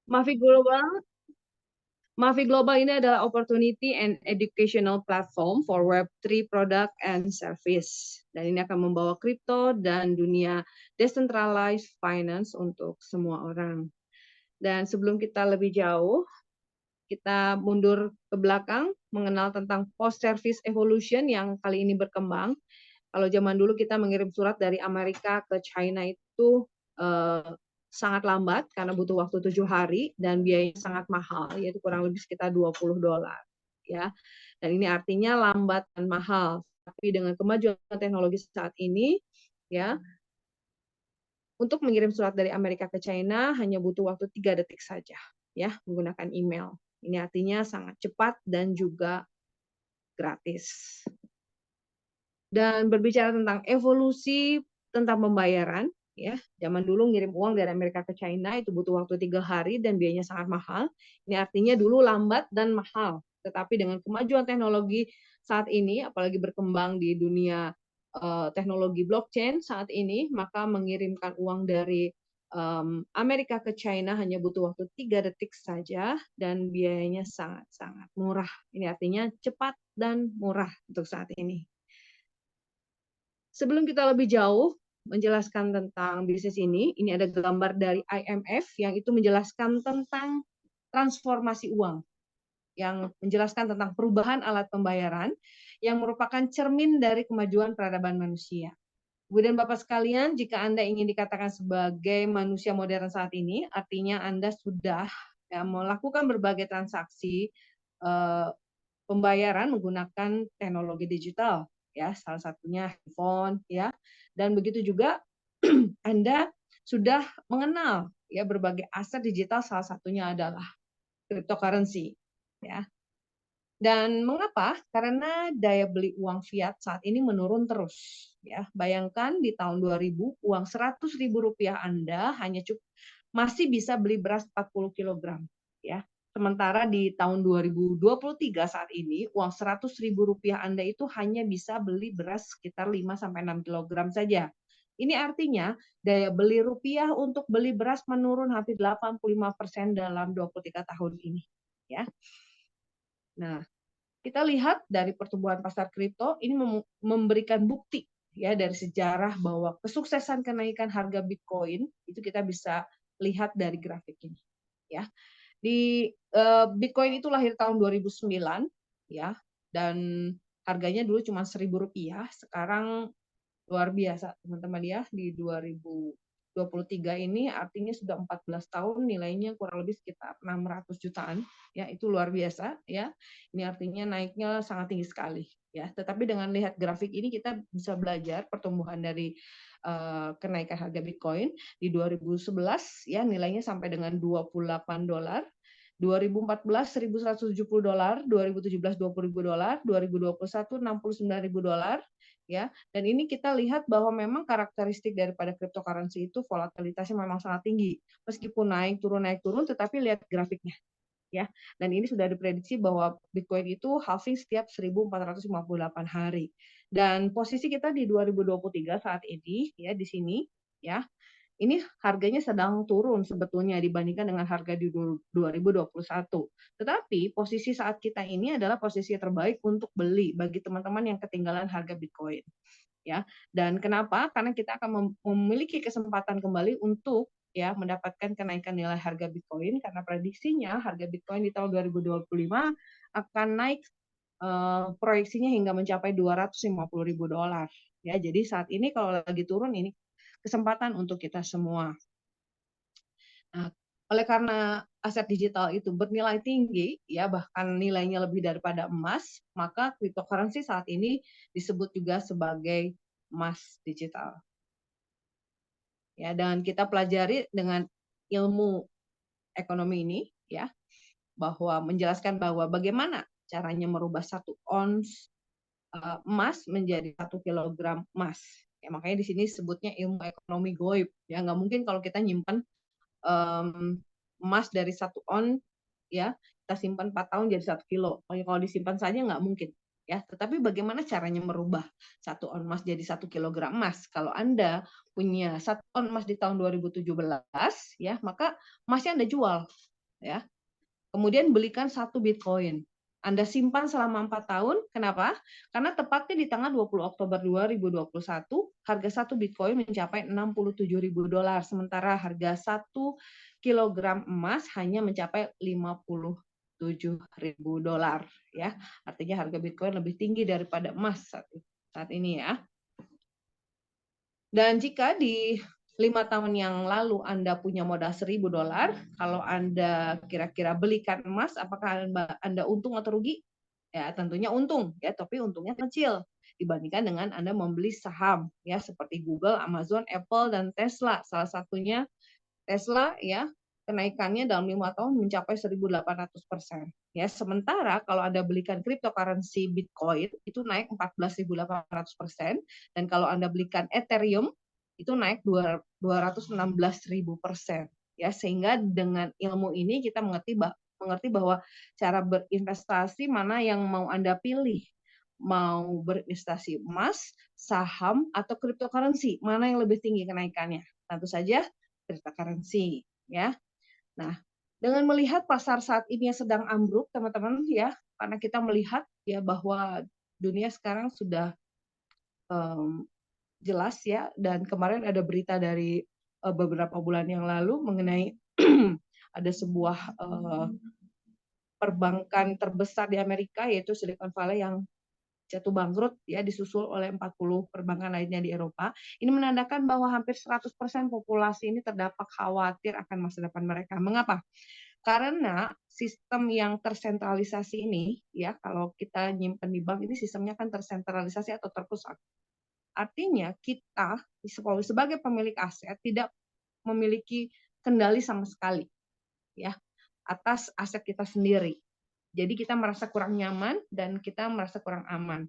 Mavi Global Mavi Global ini adalah opportunity and educational platform for Web3 product and service. Dan ini akan membawa kripto dan dunia decentralized finance untuk semua orang. Dan sebelum kita lebih jauh, kita mundur ke belakang mengenal tentang post-service evolution yang kali ini berkembang. Kalau zaman dulu kita mengirim surat dari Amerika ke China itu sangat lambat karena butuh waktu 7 hari dan biayanya sangat mahal, yaitu kurang lebih sekitar $20. Ya. Dan ini artinya lambat dan mahal. Tapi dengan kemajuan teknologi saat ini, ya, untuk mengirim surat dari Amerika ke China hanya butuh waktu 3 detik saja, ya, menggunakan email. Ini artinya sangat cepat dan juga gratis. Dan berbicara tentang evolusi tentang pembayaran, ya, zaman dulu ngirim uang dari Amerika ke China itu butuh waktu 3 hari dan biayanya sangat mahal. Ini artinya dulu lambat dan mahal. Tetapi dengan kemajuan teknologi saat ini, apalagi berkembang di dunia teknologi blockchain saat ini, maka mengirimkan uang dari Amerika ke China hanya butuh waktu 3 detik saja dan biayanya sangat-sangat murah. Ini artinya cepat dan murah untuk saat ini. Sebelum kita lebih jauh menjelaskan tentang bisnis ini ada gambar dari IMF yang itu menjelaskan tentang transformasi uang, yang menjelaskan tentang perubahan alat pembayaran yang merupakan cermin dari kemajuan peradaban manusia. Ibu dan Bapak sekalian, jika Anda ingin dikatakan sebagai manusia modern saat ini, artinya Anda sudah melakukan berbagai transaksi pembayaran menggunakan teknologi digital, ya, salah satunya handphone, ya, dan begitu juga Anda sudah mengenal ya berbagai aset digital, salah satunya adalah cryptocurrency, ya. Dan mengapa? Karena daya beli uang fiat saat ini menurun terus, ya. Bayangkan di tahun 2000 uang Rp100.000 Anda hanya masih bisa beli beras 40 kg, ya. Sementara di tahun 2023 saat ini uang Rp100.000 Anda itu hanya bisa beli beras sekitar 5-6 kg saja. Ini artinya daya beli rupiah untuk beli beras menurun hampir 85% dalam 23 tahun ini, ya. Nah, kita lihat dari pertumbuhan pasar kripto ini memberikan bukti ya dari sejarah bahwa kesuksesan kenaikan harga Bitcoin itu kita bisa lihat dari grafik ini, ya. Di Bitcoin itu lahir tahun 2009, ya, dan harganya dulu cuma Rp1.000, sekarang luar biasa teman-teman ya, di 2023 ini artinya sudah 14 tahun, nilainya kurang lebih sekitar 600 jutaan, ya, itu luar biasa ya. Ini artinya naiknya sangat tinggi sekali ya. Tetapi dengan lihat grafik ini kita bisa belajar pertumbuhan dari kenaikan harga Bitcoin di 2011 ya, nilainya sampai dengan $28, 2014 $1.170, 2017 $20.000, 2021 $69.000, ya. Dan ini kita lihat bahwa memang karakteristik daripada cryptocurrency itu volatilitasnya memang sangat tinggi. Meskipun naik turun, tetapi lihat grafiknya, ya. Dan ini sudah diprediksi bahwa Bitcoin itu halving setiap 1458 hari. Dan posisi kita di 2023 saat ini ya di sini, ya. Ini harganya sedang turun sebetulnya dibandingkan dengan harga di 2021. Tetapi posisi saat kita ini adalah posisi terbaik untuk beli bagi teman-teman yang ketinggalan harga Bitcoin. Ya. Dan kenapa? Karena kita akan memiliki kesempatan kembali untuk ya mendapatkan kenaikan nilai harga Bitcoin karena prediksinya harga Bitcoin di tahun 2025 akan naik proyeksinya hingga mencapai $250.000. Ya, jadi saat ini kalau lagi turun ini kesempatan untuk kita semua. Nah, oleh karena aset digital itu bernilai tinggi, ya bahkan nilainya lebih daripada emas, maka cryptocurrency saat ini disebut juga sebagai emas digital. Ya, dan kita pelajari dengan ilmu ekonomi ini, ya, bahwa menjelaskan bahwa bagaimana caranya merubah 1 ons emas menjadi 1 kilogram emas. Ya, makanya di sini sebutnya ilmu ekonomi goib. Ya, nggak mungkin kalau kita nyimpan emas dari 1 ons, ya kita simpan 4 tahun jadi 1 kilo. Kalau disimpan saja nggak mungkin. Ya, tetapi bagaimana caranya merubah 1 ons emas jadi 1 kilogram emas? Kalau Anda punya 1 ons emas di tahun 2017, ya maka emasnya Anda jual. ya. Kemudian belikan 1 Bitcoin. Anda simpan selama 4 tahun. Kenapa? Karena tepatnya di tanggal 20 Oktober 2021, harga 1 Bitcoin mencapai $67.000. Sementara harga 1 kilogram emas hanya mencapai $57.000. Ya. Artinya harga Bitcoin lebih tinggi daripada emas saat ini ya. Dan jika di 5 tahun yang lalu Anda punya modal $1.000, kalau Anda kira-kira belikan emas, apakah Anda untung atau rugi? Ya, tentunya untung ya, tapi untungnya kecil dibandingkan dengan Anda membeli saham ya seperti Google, Amazon, Apple dan Tesla. Salah satunya Tesla ya, kenaikannya dalam 5 tahun mencapai 1.800%. Ya, sementara kalau Anda belikan cryptocurrency Bitcoin itu naik 14.800%, dan kalau Anda belikan Ethereum itu naik 216.000%. Ya, sehingga dengan ilmu ini kita mengerti bahwa cara berinvestasi mana yang mau Anda pilih. Mau berinvestasi emas, saham, atau cryptocurrency, mana yang lebih tinggi kenaikannya? Tentu saja cryptocurrency ya. Nah, dengan melihat pasar saat ini yang sedang ambruk, teman-teman ya, karena kita melihat ya bahwa dunia sekarang sudah jelas ya, dan kemarin ada berita dari beberapa bulan yang lalu mengenai ada sebuah perbankan terbesar di Amerika yaitu Silicon Valley yang jatuh bangkrut ya, disusul oleh 40 perbankan lainnya di Eropa. Ini menandakan bahwa hampir 100% populasi ini terdampak khawatir akan masa depan mereka. Mengapa? Karena sistem yang tersentralisasi ini ya, kalau kita nyimpen di bank ini sistemnya kan tersentralisasi atau terpusat. Artinya kita sebagai pemilik aset tidak memiliki kendali sama sekali ya atas aset kita sendiri. Jadi kita merasa kurang nyaman dan kita merasa kurang aman.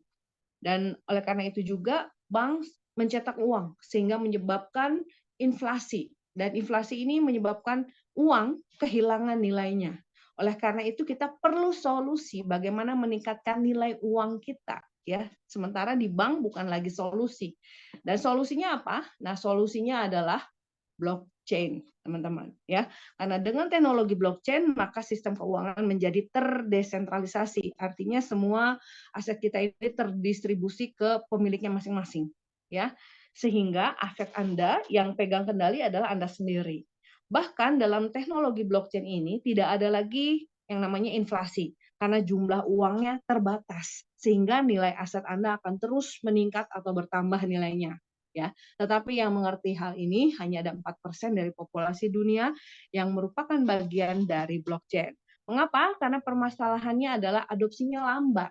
Dan oleh karena itu juga bank mencetak uang sehingga menyebabkan inflasi. Dan inflasi ini menyebabkan uang kehilangan nilainya. Oleh karena itu kita perlu solusi bagaimana meningkatkan nilai uang kita ya. Sementara di bank bukan lagi solusi. Dan solusinya apa? Nah, solusinya adalah blockchain, teman-teman ya. Karena dengan teknologi blockchain maka sistem keuangan menjadi terdesentralisasi. Artinya semua aset kita ini terdistribusi ke pemiliknya masing-masing ya. Sehingga aset Anda yang pegang kendali adalah Anda sendiri. Bahkan dalam teknologi blockchain ini tidak ada lagi yang namanya inflasi karena jumlah uangnya terbatas sehingga nilai aset Anda akan terus meningkat atau bertambah nilainya ya. Tetapi yang mengerti hal ini hanya ada 4% dari populasi dunia yang merupakan bagian dari blockchain. Mengapa? Karena permasalahannya adalah adopsinya lambat.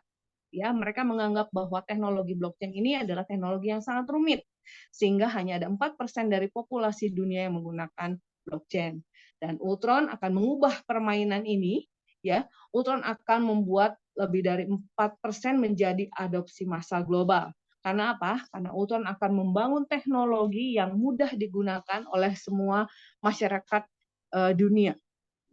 Ya, mereka menganggap bahwa teknologi blockchain ini adalah teknologi yang sangat rumit, sehingga hanya ada 4% dari populasi dunia yang menggunakan blockchain. Dan Ultron akan mengubah permainan ini, ya. Ultron akan membuat lebih dari 4% menjadi adopsi massal global. Karena apa? Karena Ultron akan membangun teknologi yang mudah digunakan oleh semua masyarakat dunia.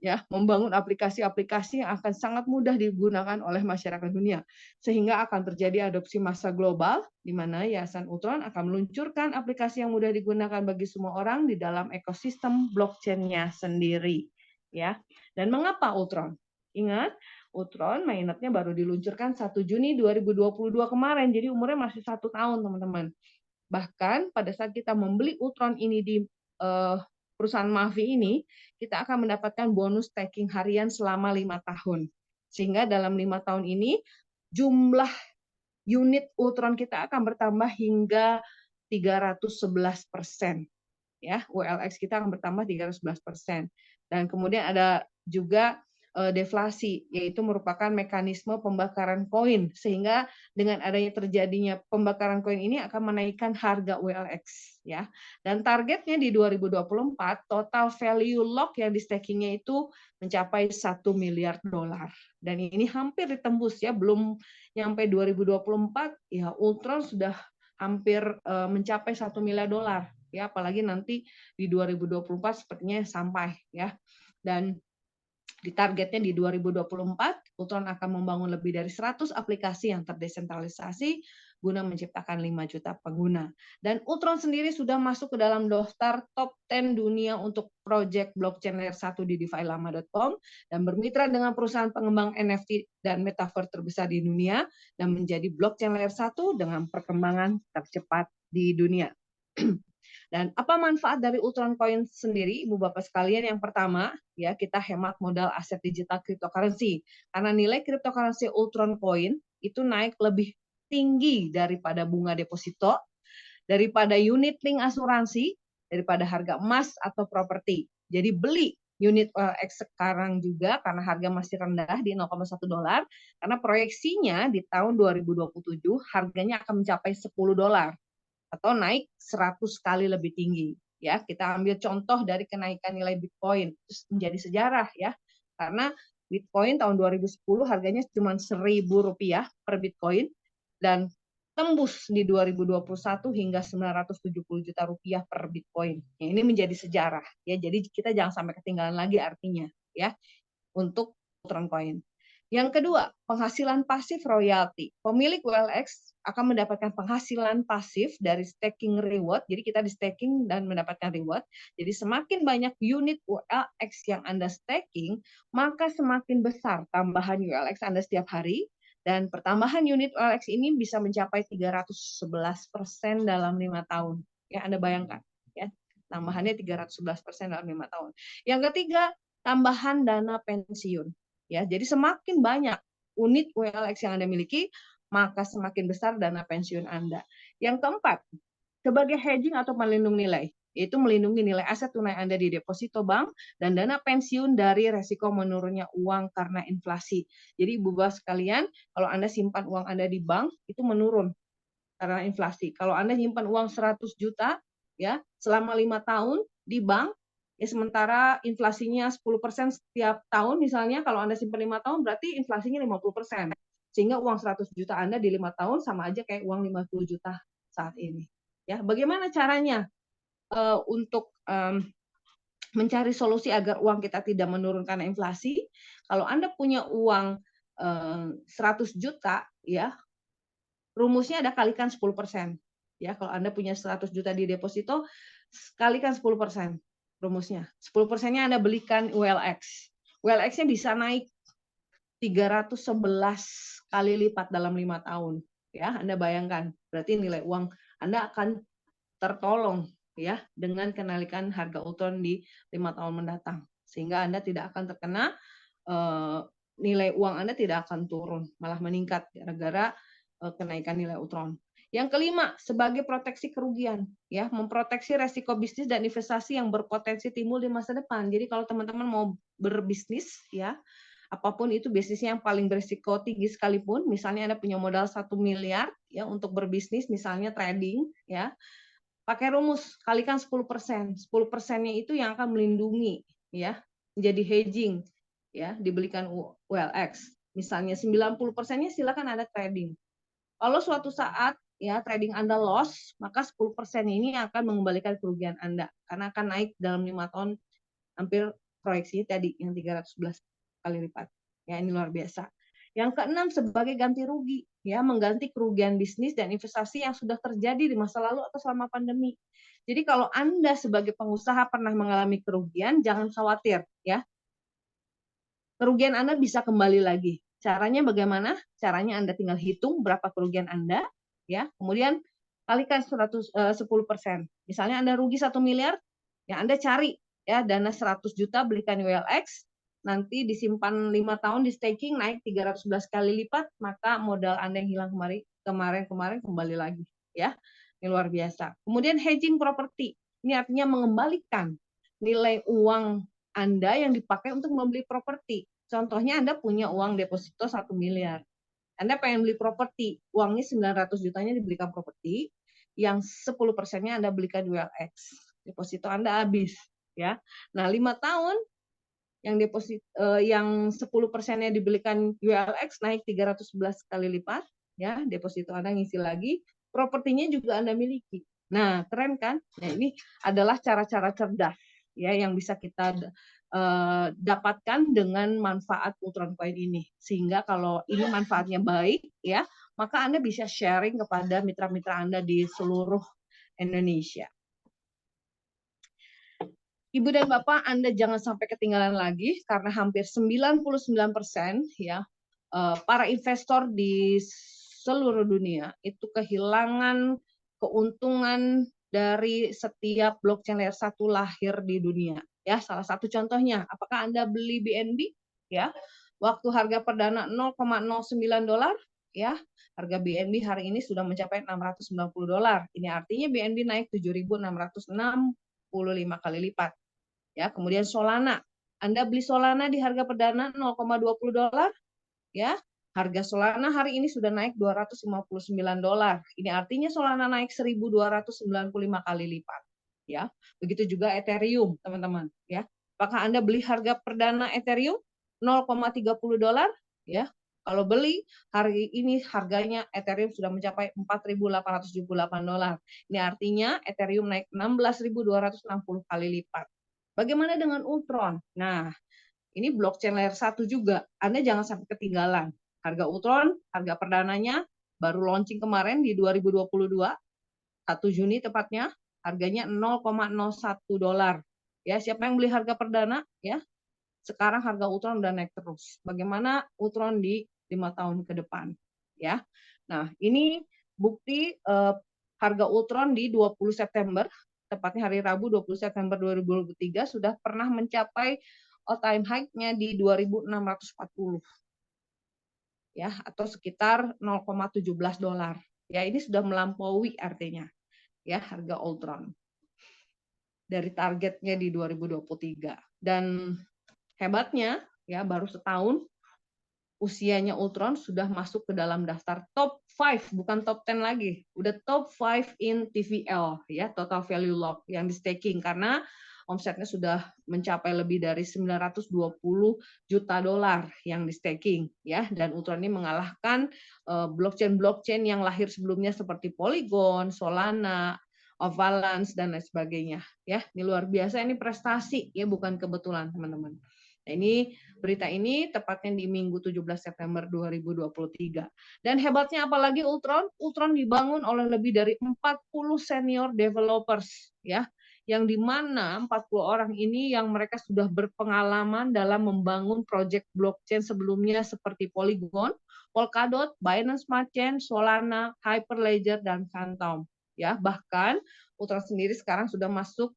Ya, membangun aplikasi-aplikasi yang akan sangat mudah digunakan oleh masyarakat dunia. Sehingga akan terjadi adopsi massa global, di mana Yayasan Ultron akan meluncurkan aplikasi yang mudah digunakan bagi semua orang di dalam ekosistem blockchain-nya sendiri. Ya. Dan mengapa Ultron? Ingat, Ultron mainnetnya baru diluncurkan 1 Juni 2022 kemarin, jadi umurnya masih 1 tahun, teman-teman. Bahkan pada saat kita membeli Ultron ini di perusahaan Mavi ini, kita akan mendapatkan bonus staking harian selama 5 tahun. Sehingga dalam 5 tahun ini, jumlah unit Ultron kita akan bertambah hingga 311%. Ya, ULX kita akan bertambah 311%. Dan kemudian ada juga deflasi, yaitu merupakan mekanisme pembakaran koin, sehingga dengan adanya terjadinya pembakaran koin ini akan menaikkan harga ULX ya. Dan targetnya di 2024 total value lock yang di stakingnya itu mencapai 1 miliar dolar. Dan ini hampir ditembus ya, belum nyampe 2024 ya Ultron sudah hampir mencapai 1 miliar dolar ya, apalagi nanti di 2024 sepertinya sampai ya. Dan di targetnya di 2024, Ultron akan membangun lebih dari 100 aplikasi yang terdesentralisasi, guna menciptakan 5 juta pengguna. Dan Ultron sendiri sudah masuk ke dalam daftar top 10 dunia untuk proyek blockchain layer 1 di DeFiLama.com dan bermitra dengan perusahaan pengembang NFT dan metaverse terbesar di dunia dan menjadi blockchain layer 1 dengan perkembangan tercepat di dunia. Dan apa manfaat dari Ultron Coin sendiri, Ibu Bapak sekalian? Yang pertama, ya kita hemat modal aset digital cryptocurrency. Karena nilai cryptocurrency Ultron Coin itu naik lebih tinggi daripada bunga deposito, daripada unit link asuransi, daripada harga emas atau properti. Jadi beli unit OLX sekarang juga karena harga masih rendah di $0,1 karena proyeksinya di tahun 2027 harganya akan mencapai $10 atau naik 100 kali lebih tinggi. Ya, kita ambil contoh dari kenaikan nilai Bitcoin, terus menjadi sejarah ya. Karena Bitcoin tahun 2010 harganya cuma Rp1.000 per Bitcoin dan tembus di 2021 hingga 970 juta rupiah per Bitcoin. Ya, ini menjadi sejarah ya. Jadi kita jangan sampai ketinggalan lagi artinya ya untuk Ultron Coin. Yang kedua, penghasilan pasif royalti. Pemilik OLX akan mendapatkan penghasilan pasif dari staking reward. Jadi kita di staking dan mendapatkan reward. Jadi semakin banyak unit OLX yang Anda staking, maka semakin besar tambahan OLX Anda setiap hari. Dan pertambahan unit OLX ini bisa mencapai 311% dalam 5 tahun. Ya, Anda bayangkan. Ya, tambahannya 311% dalam 5 tahun. Yang ketiga, tambahan dana pensiun. Ya, jadi semakin banyak unit OLX yang Anda miliki, maka semakin besar dana pensiun Anda. Yang keempat, sebagai hedging atau melindungi nilai, yaitu melindungi nilai aset tunai Anda di deposito bank dan dana pensiun dari resiko menurunnya uang karena inflasi. Jadi Ibu Bapak sekalian, kalau Anda simpan uang Anda di bank, itu menurun karena inflasi. Kalau Anda simpan uang 100 juta, ya selama 5 tahun di bank, ya sementara inflasinya 10% setiap tahun misalnya, kalau Anda simpan 5 tahun berarti inflasinya 50%. Sehingga uang 100 juta Anda di 5 tahun sama aja kayak uang 50 juta saat ini. Ya, bagaimana caranya untuk mencari solusi agar uang kita tidak menurun karena inflasi? Kalau Anda punya uang 100 juta, ya rumusnya ada kalikan 10%. Ya, kalau Anda punya 100 juta di deposito, kalikan 10% rumusnya. 10%-nya Anda belikan OLX. OLX-nya bisa naik 311 kali lipat dalam 5 tahun. Ya, Anda bayangkan. Berarti nilai uang Anda akan tertolong ya dengan kenaikan harga Ultron di 5 tahun mendatang. Sehingga Anda tidak akan terkena nilai uang Anda tidak akan turun, malah meningkat gara-gara kenaikan nilai Ultron. Yang kelima, sebagai proteksi kerugian, ya, memproteksi resiko bisnis dan investasi yang berpotensi timbul di masa depan. Jadi kalau teman-teman mau berbisnis, ya, apapun itu bisnisnya yang paling berisiko tinggi sekalipun, misalnya Anda punya modal 1 miliar, ya, untuk berbisnis, misalnya trading, ya, pakai rumus kalikan 10%. 10%-nya itu yang akan melindungi, ya, menjadi hedging, ya, dibelikan OLX. Misalnya 90%-nya silakan Anda trading. Kalau suatu saat ya trading Anda loss, maka 10% ini akan mengembalikan kerugian Anda karena akan naik dalam 5 tahun hampir proyeksi tadi yang 311 kali lipat. Ya, ini luar biasa. Yang keenam, sebagai ganti rugi, ya, mengganti kerugian bisnis dan investasi yang sudah terjadi di masa lalu atau selama pandemi. Jadi kalau Anda sebagai pengusaha pernah mengalami kerugian, jangan khawatir, ya. Kerugian Anda bisa kembali lagi. Caranya bagaimana? Caranya Anda tinggal hitung berapa kerugian Anda, ya. Kemudian kalikan 10%. Misalnya Anda rugi 1 miliar, ya Anda cari ya dana 100 juta belikan OLX, nanti disimpan 5 tahun di staking naik 311 kali lipat, maka modal Anda yang hilang kemarin kembali lagi, ya. Ini luar biasa. Kemudian hedging properti. Ini artinya mengembalikan nilai uang Anda yang dipakai untuk membeli properti. Contohnya Anda punya uang deposito 1 miliar. Anda pengen beli properti, uangnya 900 jutanya dibelikan properti, yang 10%-nya Anda belikan OLX. Deposito Anda habis, ya. Nah, 5 tahun yang deposito yang 10%-nya dibelikan OLX naik 311 kali lipat, ya. Deposito Anda ngisi lagi, propertinya juga Anda miliki. Nah, keren kan? Nah, ini adalah cara-cara cerdas ya yang bisa kita dapatkan dengan manfaat Ultron Coin ini. Sehingga kalau ini manfaatnya baik, ya, maka Anda bisa sharing kepada mitra-mitra Anda di seluruh Indonesia. Ibu dan Bapak, Anda jangan sampai ketinggalan lagi karena hampir 99% ya para investor di seluruh dunia itu kehilangan keuntungan dari setiap blockchain layer 1 lahir di dunia. Ya, salah satu contohnya, apakah Anda beli BNB ya? Waktu harga perdana $0,09 ya, harga BNB hari ini sudah mencapai $690. Ini artinya BNB naik 7.665 kali lipat. Ya, kemudian Solana. Anda beli Solana di harga perdana $0,20 ya. Harga Solana hari ini sudah naik $259. Ini artinya Solana naik 1.295 kali lipat ya. Begitu juga Ethereum, teman-teman ya. Apakah Anda beli harga perdana Ethereum $0,30 ya? Kalau beli hari ini harganya Ethereum sudah mencapai $4.878. Ini artinya Ethereum naik 16.260 kali lipat. Bagaimana dengan Ultron? Nah, ini blockchain layer 1 juga. Anda jangan sampai ketinggalan. Harga Ultron, harga perdananya baru launching kemarin di 2022, 1 Juni tepatnya, harganya $0,01. Ya, siapa yang beli harga perdana? Ya, sekarang harga Ultron udah naik terus. Bagaimana Ultron di 5 tahun ke depan? Ya, nah ini bukti harga Ultron di 20 September, tepatnya hari Rabu 20 September 2023 sudah pernah mencapai all time high-nya di 2.640 ya, atau sekitar $0,17. Ya, ini sudah melampaui artinya ya harga Ultron dari targetnya di 2023. Dan hebatnya ya baru setahun usianya Ultron sudah masuk ke dalam daftar top 5, bukan top 10 lagi. Udah top 5 in TVL ya, total value lock yang di staking karena omsetnya sudah mencapai lebih dari $920 juta yang di staking ya, dan Ultron ini mengalahkan blockchain-blockchain yang lahir sebelumnya seperti Polygon, Solana, Avalanche dan lain sebagainya ya. Ini luar biasa, ini prestasi ya, bukan kebetulan teman-teman. Nah, ini berita ini tepatnya di Minggu 17 September 2023. Dan hebatnya apalagi Ultron? Ultron dibangun oleh lebih dari 40 senior developers ya, yang di mana 40 orang ini yang mereka sudah berpengalaman dalam membangun proyek blockchain sebelumnya seperti Polygon, Polkadot, Binance Smart Chain, Solana, Hyperledger dan Phantom. Ya, bahkan Ultron sendiri sekarang sudah masuk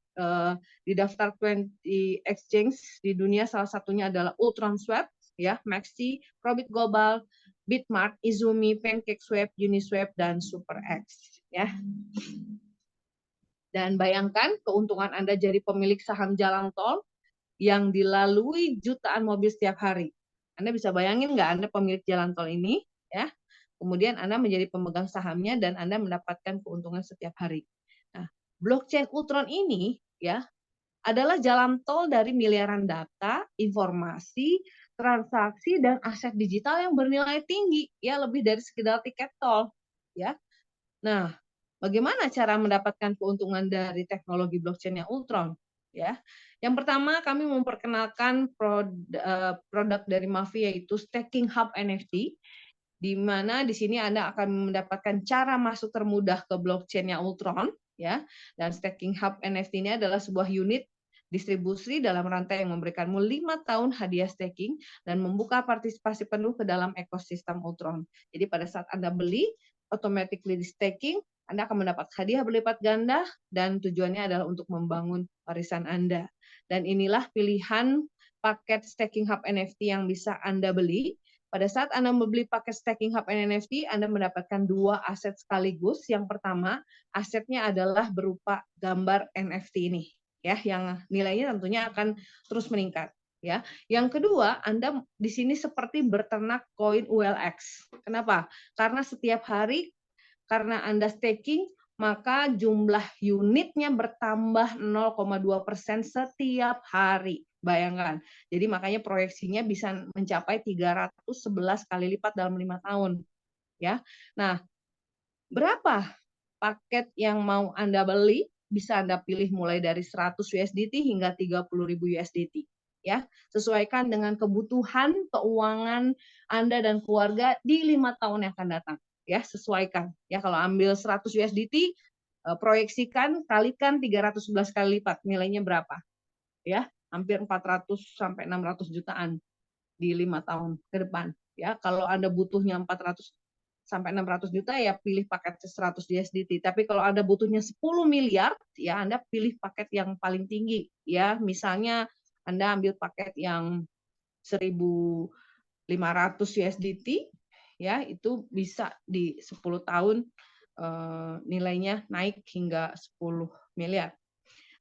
di daftar 20 exchange di dunia, salah satunya adalah Ultron Swap, ya, Maxi, Probit Global, Bitmart, Izumi, PancakeSwap, Uniswap, dan SuperX. Ya. Dan bayangkan keuntungan Anda jadi pemilik saham jalan tol yang dilalui jutaan mobil setiap hari. Anda bisa bayangin nggak Anda pemilik jalan tol ini, ya? Kemudian Anda menjadi pemegang sahamnya dan Anda mendapatkan keuntungan setiap hari. Nah, blockchain Ultron ini ya adalah jalan tol dari miliaran data, informasi, transaksi dan aset digital yang bernilai tinggi, ya lebih dari sekedar tiket tol, ya. Nah, bagaimana cara mendapatkan keuntungan dari teknologi blockchain yang Ultron? Ya, yang pertama kami memperkenalkan produk dari Mavi yaitu Staking Hub NFT, di mana di sini Anda akan mendapatkan cara masuk termudah ke blockchain-nya Ultron, ya. Dan Staking Hub NFT ini adalah sebuah unit distribusi dalam rantai yang memberikanmu 5 tahun hadiah staking dan membuka partisipasi penuh ke dalam ekosistem Ultron. Jadi pada saat Anda beli, automatically di staking, Anda akan mendapat hadiah berlipat ganda dan tujuannya adalah untuk membangun warisan Anda. Dan inilah pilihan paket Staking Hub NFT yang bisa Anda beli. Pada saat Anda membeli paket Staking Hub NFT, Anda mendapatkan 2 aset sekaligus. Yang pertama, asetnya adalah berupa gambar NFT ini, ya, yang nilainya tentunya akan terus meningkat. Ya, yang kedua, Anda di sini seperti berternak koin ULX. Kenapa? Karena setiap hari, karena Anda staking, maka jumlah unitnya bertambah 0,2% setiap hari. Bayangkan. Jadi makanya proyeksinya bisa mencapai 311 kali lipat dalam 5 tahun. Ya. Nah, berapa paket yang mau Anda beli? Bisa Anda pilih mulai dari 100 USDT hingga 30.000 USDT. Ya, sesuaikan dengan kebutuhan keuangan Anda dan keluarga di 5 tahun yang akan datang. ya, sesuaikan. Ya, kalau ambil 100 USDT, proyeksikan kalikan 311 kali lipat, nilainya berapa? Ya, hampir 400 sampai 600 jutaan di 5 tahun ke depan. Ya, kalau Anda butuhnya 400 sampai 600 juta ya pilih paket 100 USDT. Tapi kalau Anda butuhnya 10 miliar, ya Anda pilih paket yang paling tinggi. Ya, misalnya Anda ambil paket yang 1.500 USDT, ya itu bisa di 10 tahun nilainya naik hingga 10 miliar.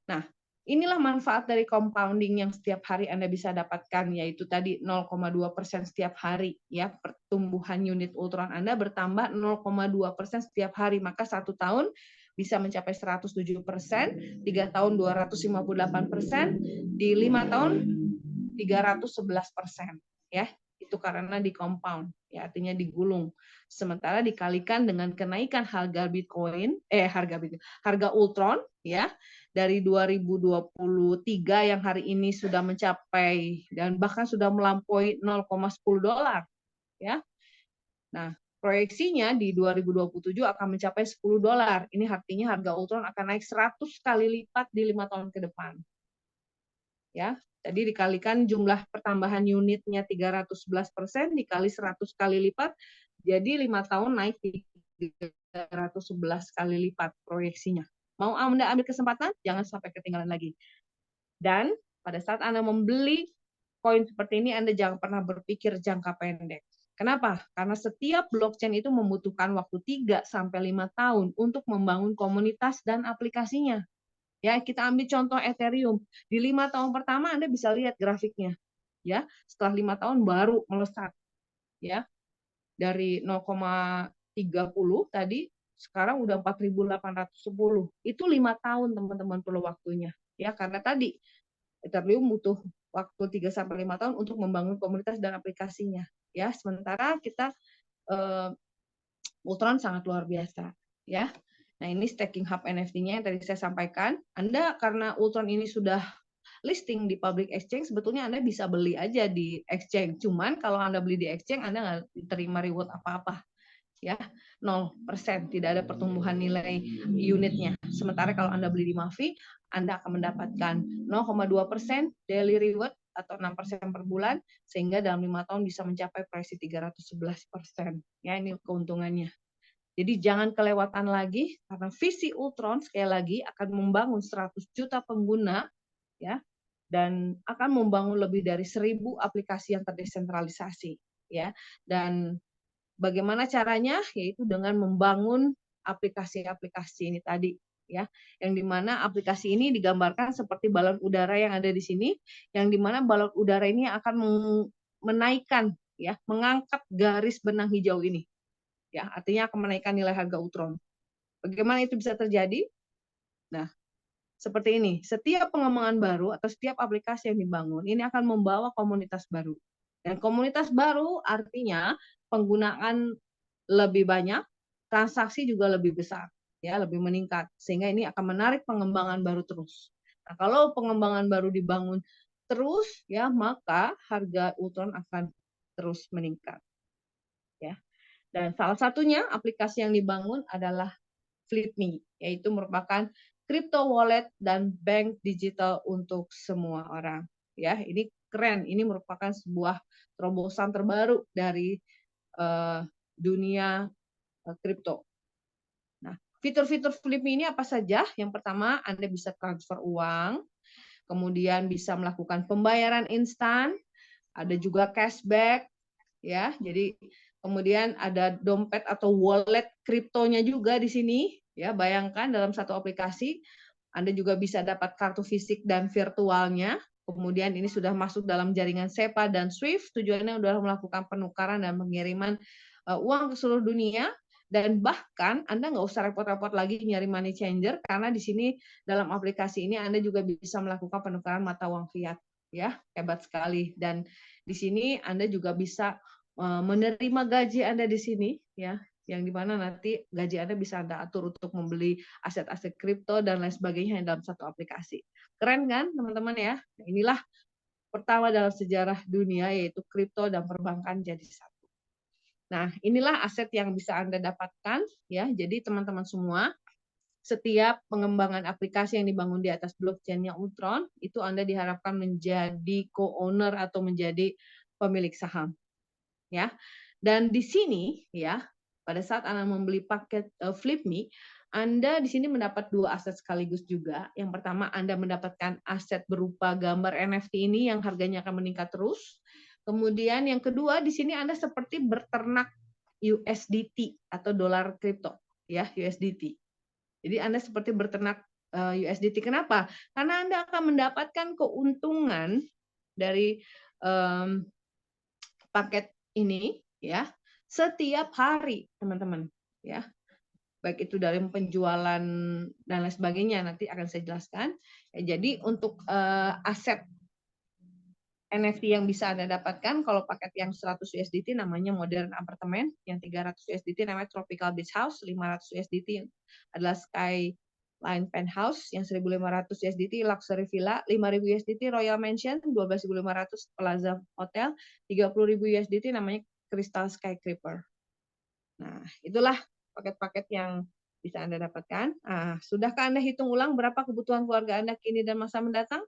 Nah, inilah manfaat dari compounding yang setiap hari Anda bisa dapatkan, yaitu tadi 0,2% setiap hari. Ya, pertumbuhan unit Ultron Anda bertambah 0,2% setiap hari, maka 1 tahun bisa mencapai 107%, 3 tahun 258%, di 5 tahun 311%. Ya, itu karena di compound, ya artinya digulung. Sementara dikalikan dengan kenaikan harga harga Ultron, ya, dari 2023 yang hari ini sudah mencapai dan bahkan sudah melampaui 0,10 dolar, ya. Nah, proyeksinya di 2027 akan mencapai 10 dolar. Ini artinya harga Ultron akan naik 100 kali lipat di 5 tahun ke depan. Ya, jadi dikalikan jumlah pertambahan unitnya 311% dikali 100 kali lipat, jadi 5 tahun naik 311 kali lipat proyeksinya. Mau Anda ambil kesempatan? Jangan sampai ketinggalan lagi. Dan pada saat Anda membeli koin seperti ini, Anda jangan pernah berpikir jangka pendek. Kenapa? Karena setiap blockchain itu membutuhkan waktu 3-5 tahun untuk membangun komunitas dan aplikasinya. Ya, kita ambil contoh Ethereum. Di 5 tahun pertama Anda bisa lihat grafiknya. Ya, setelah 5 tahun baru melesat. Ya, dari 0,30 tadi sekarang udah 4.810. Itu 5 tahun teman-teman perlu waktunya. Ya, karena tadi Ethereum butuh waktu 3-5 tahun untuk membangun komunitas dan aplikasinya. Ya, sementara kita Ultron sangat luar biasa. Ya, nah ini staking hub NFT-nya yang tadi saya sampaikan. Anda karena Ultron ini sudah listing di public exchange, sebetulnya Anda bisa beli aja di exchange. Cuman kalau Anda beli di exchange, Anda nggak diterima reward apa-apa. Ya, 0%, tidak ada pertumbuhan nilai unitnya. Sementara kalau Anda beli di Mavi, Anda akan mendapatkan 0,2% daily reward atau 6% per bulan, sehingga dalam 5 tahun bisa mencapai proyeksi 311%. Ya, ini keuntungannya. Jadi jangan kelewatan lagi, karena visi Ultron sekali lagi akan membangun 100 juta pengguna, ya, dan akan membangun lebih dari 1.000 aplikasi yang terdesentralisasi, ya. Dan bagaimana caranya? Yaitu dengan membangun aplikasi-aplikasi ini tadi, ya, yang dimana aplikasi ini digambarkan seperti balon udara yang ada di sini, yang dimana balon udara ini akan menaikkan, ya, mengangkat garis benang hijau ini. Ya, artinya akan menaikkan nilai harga Ultron. Bagaimana itu bisa terjadi? Nah, seperti ini. Setiap pengembangan baru atau setiap aplikasi yang dibangun, ini akan membawa komunitas baru. Dan komunitas baru artinya penggunaan lebih banyak, transaksi juga lebih besar, ya, lebih meningkat. Sehingga ini akan menarik pengembangan baru terus. Nah, kalau pengembangan baru dibangun terus, ya, maka harga Ultron akan terus meningkat. Ya. Dan salah satunya aplikasi yang dibangun adalah Flipme, yaitu merupakan crypto wallet dan bank digital untuk semua orang. Ya, ini keren. Ini merupakan sebuah terobosan terbaru dari dunia kripto. Nah, fitur-fitur Flipme ini apa saja? Yang pertama, Anda bisa transfer uang, kemudian bisa melakukan pembayaran instan, ada juga cashback, ya. Jadi kemudian ada dompet atau wallet kriptonya juga di sini, ya. Bayangkan dalam satu aplikasi Anda juga bisa dapat kartu fisik dan virtualnya. Kemudian ini sudah masuk dalam jaringan SEPA dan SWIFT, tujuannya adalah melakukan penukaran dan pengiriman uang ke seluruh dunia. Dan bahkan Anda nggak usah repot-repot lagi nyari money changer, karena di sini dalam aplikasi ini Anda juga bisa melakukan penukaran mata uang fiat. Ya, hebat sekali. Dan di sini Anda juga bisa menerima gaji Anda di sini, ya, yang dimana nanti gaji Anda bisa Anda atur untuk membeli aset-aset kripto dan lain sebagainya dalam satu aplikasi. Keren kan, teman-teman ya? Inilah pertama dalam sejarah dunia, yaitu kripto dan perbankan jadi satu. Nah, inilah aset yang bisa Anda dapatkan ya. Jadi teman-teman semua, setiap pengembangan aplikasi yang dibangun di atas blockchain-nya Ultron, itu Anda diharapkan menjadi co-owner atau menjadi pemilik saham ya. Dan di sini ya, pada saat Anda membeli paket FlipMe, Anda di sini mendapat dua aset sekaligus juga. Yang pertama, Anda mendapatkan aset berupa gambar NFT ini yang harganya akan meningkat terus. Kemudian yang kedua, di sini Anda seperti berternak USDT atau dolar kripto ya, USDT. Jadi Anda seperti berternak USDT. Kenapa? Karena Anda akan mendapatkan keuntungan dari paket ini ya setiap hari, teman-teman ya. Baik itu dari penjualan dan lain sebagainya, nanti akan saya jelaskan. Ya, jadi untuk aset NFT yang bisa Anda dapatkan, kalau paket yang 100 USDT namanya Modern Apartment, yang 300 USDT namanya Tropical Beach House, 500 USDT adalah Skyline Penthouse, yang 1.500 USDT Luxury Villa, 5.000 USDT Royal Mansion, 12.500 Plaza Hotel, 30.000 USDT namanya Crystal Skycreeper. Nah, itulah paket-paket yang bisa Anda dapatkan. Nah, sudahkah Anda hitung ulang berapa kebutuhan keluarga Anda kini dan masa mendatang?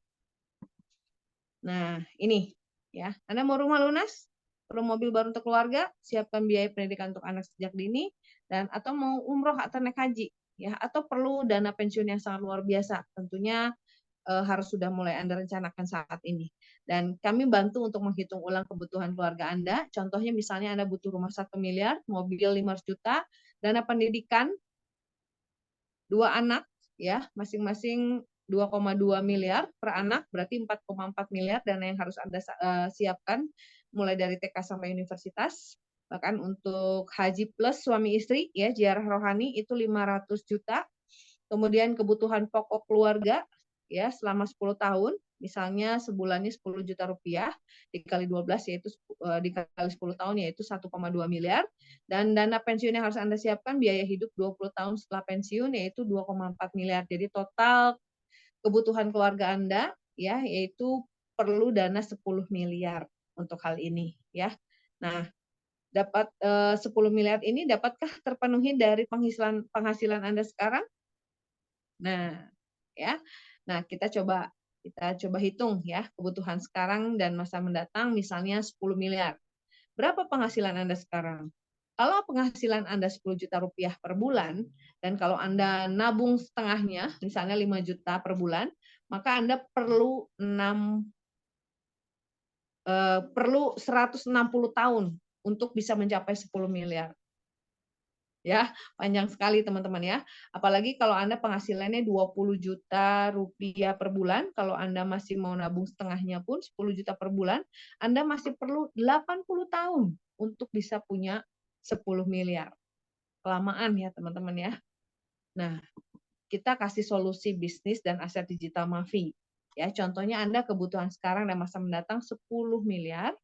Nah, ini ya. Anda mau rumah lunas, perlu mobil baru untuk keluarga, siapkan biaya pendidikan untuk anak sejak dini, dan atau mau umroh atau naik haji, ya, atau perlu dana pensiun yang sangat luar biasa, tentunya harus sudah mulai Anda rencanakan saat ini. Dan kami bantu untuk menghitung ulang kebutuhan keluarga Anda. Contohnya misalnya Anda butuh rumah 1 miliar, mobil 500 juta, dana pendidikan 2 anak ya, masing-masing 2,2 miliar per anak, berarti 4,4 miliar dana yang harus Anda siapkan mulai dari TK sampai universitas. Bahkan untuk haji plus suami istri ya, ziarah rohani itu 500 juta. Kemudian kebutuhan pokok keluarga ya selama 10 tahun, misalnya sebulannya 10 juta rupiah dikali 12 yaitu dikali 10 tahun yaitu 1,2 miliar, dan dana pensiun yang harus Anda siapkan biaya hidup 20 tahun setelah pensiun yaitu 2,4 miliar. Jadi total kebutuhan keluarga Anda ya yaitu perlu dana 10 miliar untuk hal ini ya. Nah, dapat 10 miliar ini dapatkah terpenuhi dari penghasilan Anda sekarang? Nah, ya. Nah, kita coba hitung ya kebutuhan sekarang dan masa mendatang misalnya 10 miliar. Berapa penghasilan Anda sekarang? Kalau penghasilan Anda 10 juta rupiah per bulan dan kalau Anda nabung setengahnya, misalnya 5 juta per bulan, maka Anda perlu 160 tahun untuk bisa mencapai 10 miliar. Ya, panjang sekali teman-teman ya. Apalagi kalau Anda penghasilannya 20 juta rupiah per bulan, kalau Anda masih mau nabung setengahnya pun 10 juta per bulan, Anda masih perlu 80 tahun untuk bisa punya 10 miliar. Kelamaan ya teman-teman ya. Nah, kita kasih solusi bisnis dan aset digital Mavi. Ya, contohnya Anda kebutuhan sekarang dan masa mendatang 10 miliar,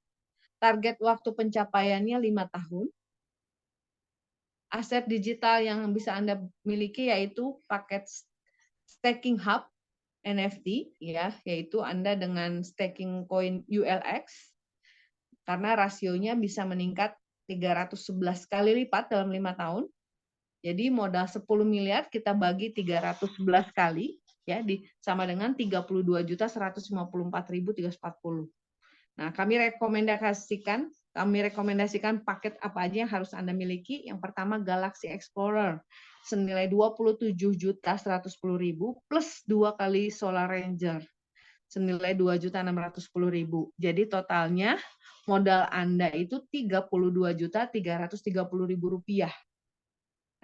target waktu pencapaiannya 5 tahun, aset digital yang bisa Anda miliki yaitu paket staking hub NFT ya, yaitu Anda dengan staking koin ULX karena rasionya bisa meningkat 311 kali lipat dalam 5 tahun. Jadi modal 10 miliar kita bagi 311 kali ya sama dengan 32.154.340. Nah, kami rekomendasikan paket apa aja yang harus Anda miliki. Yang pertama Galaxy Explorer senilai 27.110.000 plus 2 kali Solar Ranger senilai 2.610.000. Jadi totalnya modal Anda itu 32.330.000 rupiah.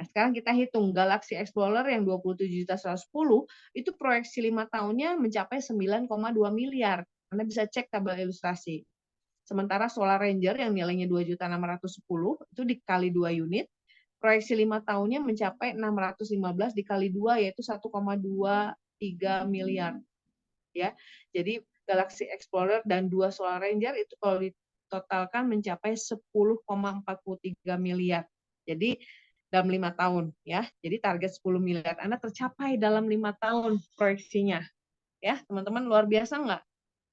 Nah, sekarang kita hitung Galaxy Explorer yang 27.110 itu proyeksi 5 tahunnya mencapai 9,2 miliar. Anda bisa cek tabel ilustrasi. Sementara Solar Ranger yang nilainya 2.610 itu dikali 2 unit, proyeksi 5 tahunnya mencapai 615 dikali 2 yaitu 1,23 miliar. Ya. Jadi Galaxy Explorer dan 2 Solar Ranger itu kalau ditotalkan mencapai 10,43 miliar. Jadi dalam 5 tahun ya. Jadi target 10 miliar Anda tercapai dalam 5 tahun proyeksinya. Ya, teman-teman luar biasa nggak?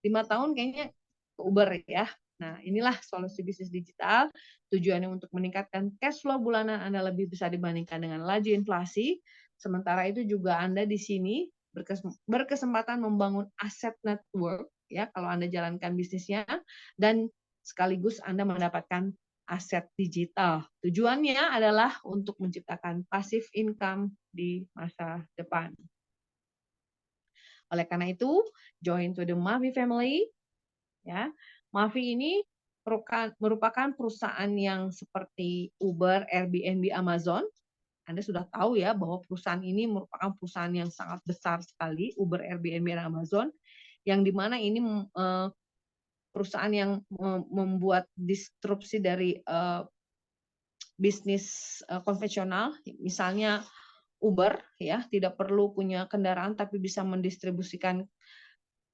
5 tahun kayaknya Uber ya. Nah, inilah solusi bisnis digital. Tujuannya untuk meningkatkan cash flow bulanan Anda lebih bisa dibandingkan dengan laju inflasi. Sementara itu juga Anda di sini berkesempatan membangun aset network ya kalau Anda jalankan bisnisnya, dan sekaligus Anda mendapatkan aset digital. Tujuannya adalah untuk menciptakan passive income di masa depan. Oleh karena itu, join to the Mavi family ya. Mavi ini merupakan perusahaan yang seperti Uber, Airbnb, Amazon. Anda sudah tahu ya bahwa perusahaan ini merupakan perusahaan yang sangat besar sekali, Uber, Airbnb, dan Amazon, yang dimana ini perusahaan yang membuat disrupsi dari bisnis konvensional, misalnya Uber ya, tidak perlu punya kendaraan tapi bisa mendistribusikan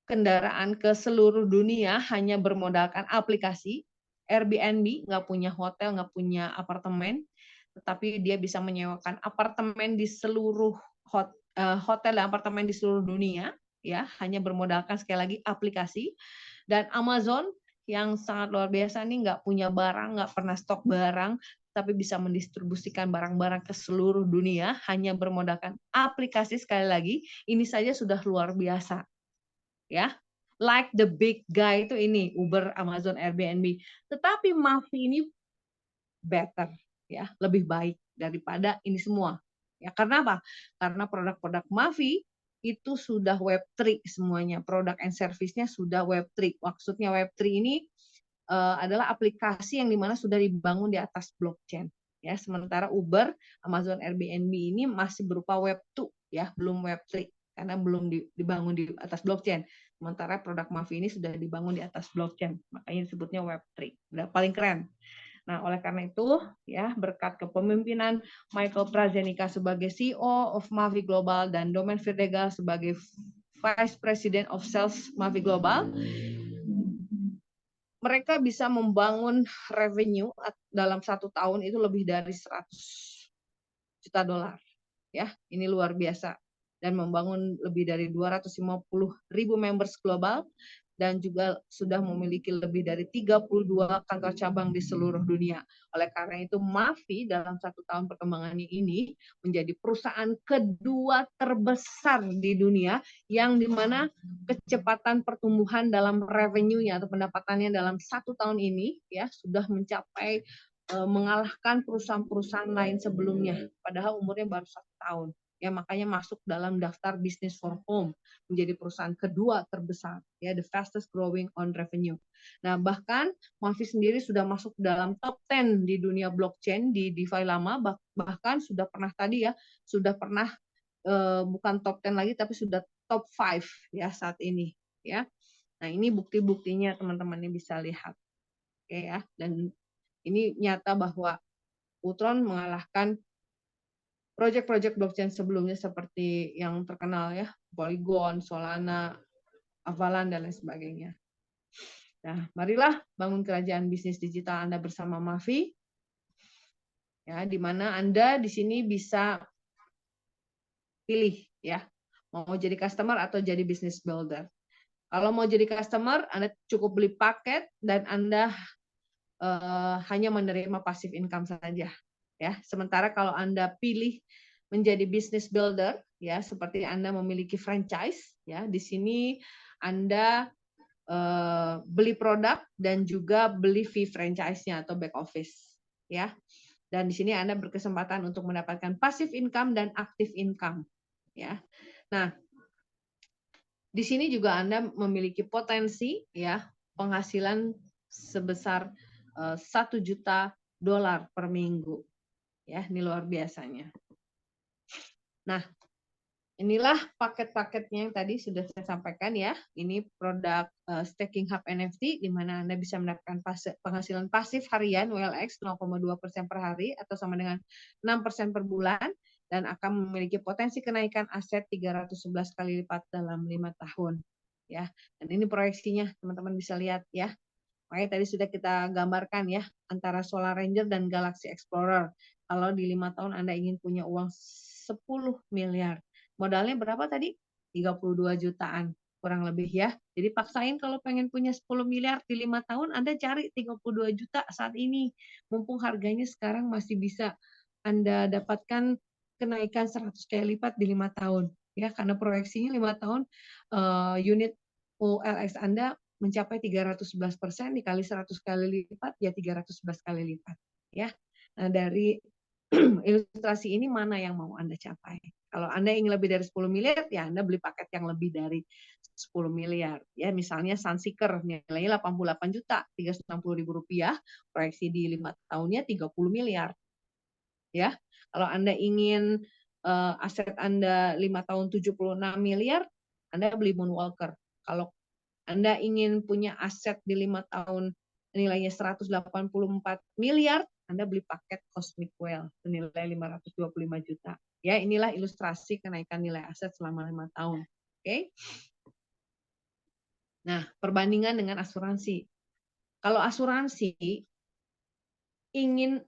kendaraan ke seluruh dunia hanya bermodalkan aplikasi. Airbnb nggak punya hotel, nggak punya apartemen, tetapi dia bisa menyewakan apartemen di seluruh hotel dan apartemen di seluruh dunia, ya hanya bermodalkan sekali lagi aplikasi. Dan Amazon yang sangat luar biasa nih, nggak punya barang, nggak pernah stok barang, tapi bisa mendistribusikan barang-barang ke seluruh dunia hanya bermodalkan aplikasi. Sekali lagi, ini saja sudah luar biasa. Ya, like the big guy itu ini Uber, Amazon, Airbnb. Tetapi Mavi ini better ya, lebih baik daripada ini semua. Ya, karena apa? Karena produk-produk Mavi itu sudah Web3 semuanya. Produk and service-nya sudah Web3. Maksudnya Web3 ini adalah aplikasi yang dimana sudah dibangun di atas blockchain. Ya, sementara Uber, Amazon, Airbnb ini masih berupa Web2 ya, belum Web3 karena belum dibangun di atas blockchain. Sementara produk Mavi ini sudah dibangun di atas blockchain, makanya disebutnya Web3. Udah paling keren. Nah, oleh karena itu, ya berkat kepemimpinan Michael Prazenika sebagai CEO of Mavi Global dan Domen Virdegal sebagai Vice President of Sales Mavi Global, mereka bisa membangun revenue dalam 1 tahun itu lebih dari 100 juta dolar. Ya, ini luar biasa. Dan membangun lebih dari 250.000 members global dan juga sudah memiliki lebih dari 32 kantor cabang di seluruh dunia. Oleh karena itu, Mavi dalam 1 tahun perkembangannya ini menjadi perusahaan kedua terbesar di dunia yang dimana kecepatan pertumbuhan dalam revenue-nya atau pendapatannya dalam 1 tahun ini ya sudah mencapai mengalahkan perusahaan-perusahaan lain sebelumnya, padahal umurnya baru 1 tahun. Ya, makanya masuk dalam daftar Business for Home, menjadi perusahaan kedua terbesar, ya, the fastest growing on revenue. Nah, bahkan Mavi sendiri sudah masuk dalam top 10 di dunia blockchain di DeFi lama, bahkan sudah pernah tadi ya, sudah pernah bukan top 10 lagi, tapi sudah top 5 ya saat ini. Ya, nah ini bukti-buktinya teman-teman ini bisa lihat, oke ya, dan ini nyata bahwa Utron mengalahkan proyek-proyek blockchain sebelumnya seperti yang terkenal ya, Polygon, Solana, Avalan, dan lain sebagainya. Nah, marilah bangun kerajaan bisnis digital Anda bersama Mavi, ya, di mana Anda di sini bisa pilih ya, mau jadi customer atau jadi business builder. Kalau mau jadi customer, Anda cukup beli paket dan Anda hanya menerima passive income saja. Ya, sementara kalau Anda pilih menjadi business builder, ya seperti Anda memiliki franchise, ya di sini Anda beli produk dan juga beli fee franchise-nya atau back office, ya. Dan di sini Anda berkesempatan untuk mendapatkan passive income dan active income, ya. Nah, di sini juga Anda memiliki potensi, ya penghasilan sebesar 1 juta dolar per minggu. Ya, ini luar biasanya. Nah, inilah paket-paketnya yang tadi sudah saya sampaikan ya. Ini produk Staking Hub NFT di mana Anda bisa mendapatkan penghasilan pasif harian WLX 0,2% per hari atau sama dengan 6% per bulan dan akan memiliki potensi kenaikan aset 311 kali lipat dalam 5 tahun. Ya, dan ini proyeksinya teman-teman bisa lihat ya. Makanya tadi sudah kita gambarkan ya antara Solar Ranger dan Galaxy Explorer. Kalau di 5 tahun Anda ingin punya uang 10 miliar. Modalnya berapa tadi? 32 jutaan. kurang lebih ya. Jadi paksain kalau pengen punya 10 miliar di 5 tahun, Anda cari 32 juta saat ini. Mumpung harganya sekarang masih bisa Anda dapatkan kenaikan 100 kali lipat di 5 tahun. Ya, karena proyeksinya 5 tahun unit OLX Anda mencapai 311% dikali 100 kali lipat, ya 311 kali lipat. Ya, nah dari ilustrasi ini mana yang mau Anda capai? Kalau Anda ingin lebih dari 10 miliar, ya Anda beli paket yang lebih dari 10 miliar. Ya, misalnya Sunseeker nilainya 88 juta, Rp360.000, proyeksi di 5 tahunnya 30 miliar. Ya, kalau Anda ingin aset Anda 5 tahun 76 miliar, Anda beli Moonwalker. Kalau Anda ingin punya aset di 5 tahun nilainya 184 miliar, Anda beli paket Cosmic Well senilai 525 juta. Ya, inilah ilustrasi kenaikan nilai aset selama 5 tahun. Oke. Nah, perbandingan dengan asuransi. Kalau asuransi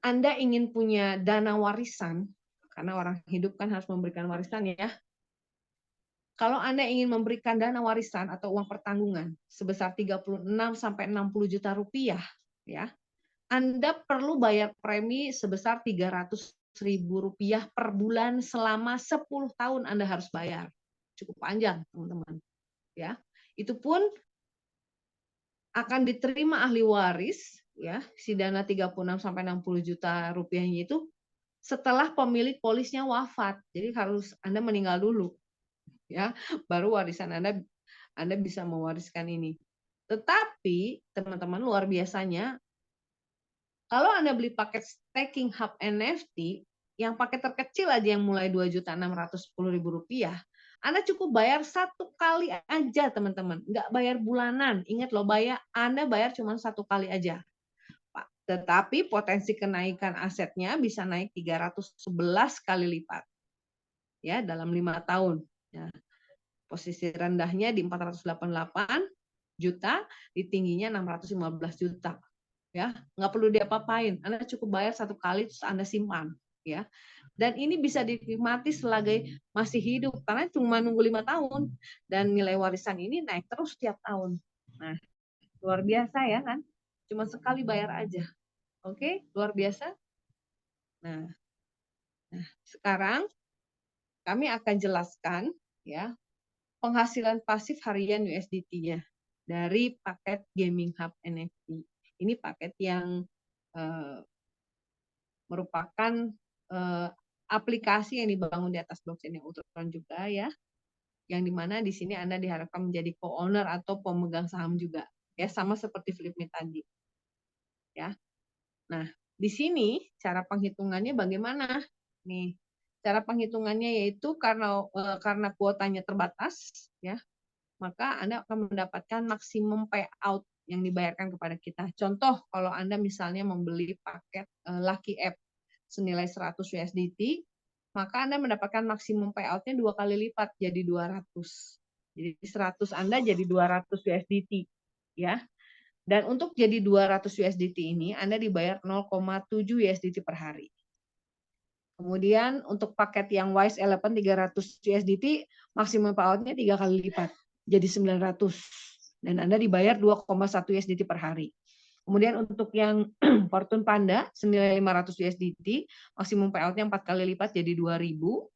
Anda ingin punya dana warisan, karena orang hidup kan harus memberikan warisan ya. Kalau Anda ingin memberikan dana warisan atau uang pertanggungan sebesar 36 sampai 60 juta rupiah, ya, Anda perlu bayar premi sebesar 300.000 rupiah per bulan selama 10 tahun Anda harus bayar. Cukup panjang, teman-teman. Ya, itu pun akan diterima ahli waris, ya, si dana 36 sampai 60 juta rupiahnya itu setelah pemilik polisnya wafat. Jadi harus Anda meninggal dulu, ya, baru warisan Anda bisa mewariskan ini. Tetapi teman-teman luar biasanya, kalau Anda beli paket staking hub NFT, yang paket terkecil aja yang mulai Rp2.610.000, Anda cukup bayar 1 kali aja teman-teman, nggak bayar bulanan. Ingat loh, Anda bayar cuma 1 kali aja. Tetapi potensi kenaikan asetnya bisa naik 311 kali lipat. Ya, dalam 5 tahun. Ya. Posisi rendahnya di 488 juta, di tingginya 615 juta. Ya, nggak perlu diapa-apain. Anda cukup bayar 1 kali terus Anda simpan, ya. Dan ini bisa dinikmati selagi masih hidup karena cuma nunggu 5 tahun dan nilai warisan ini naik terus setiap tahun. Nah, luar biasa ya kan? Cuma sekali bayar aja. Oke, luar biasa. Nah, sekarang kami akan jelaskan ya penghasilan pasif harian USDT-nya dari paket Gaming Hub NFT. Ini paket yang merupakan aplikasi yang dibangun di atas blockchain yang Ultron juga ya, yang dimana di sini Anda diharapkan menjadi co-owner atau pemegang saham juga, ya sama seperti Flipme tadi, ya. Nah, di sini cara penghitungannya bagaimana? Nih, cara penghitungannya yaitu karena kuotanya terbatas, ya, maka Anda akan mendapatkan maksimum payout yang dibayarkan kepada kita. Contoh, kalau Anda misalnya membeli paket Lucky App senilai 100 USDT, maka Anda mendapatkan maksimum payout-nya 2 kali lipat, jadi 200. Jadi 100 Anda jadi 200 USDT. Ya. Dan untuk jadi 200 USDT ini, Anda dibayar 0,7 USDT per hari. Kemudian untuk paket yang Wise Elephant 300 USDT, maksimum payout-nya 3 kali lipat, jadi 900. Dan Anda dibayar 2,1 USDT per hari. Kemudian untuk yang Fortune Panda senilai 500 USDT, maksimum payout-nya 4 kali lipat jadi 2.000,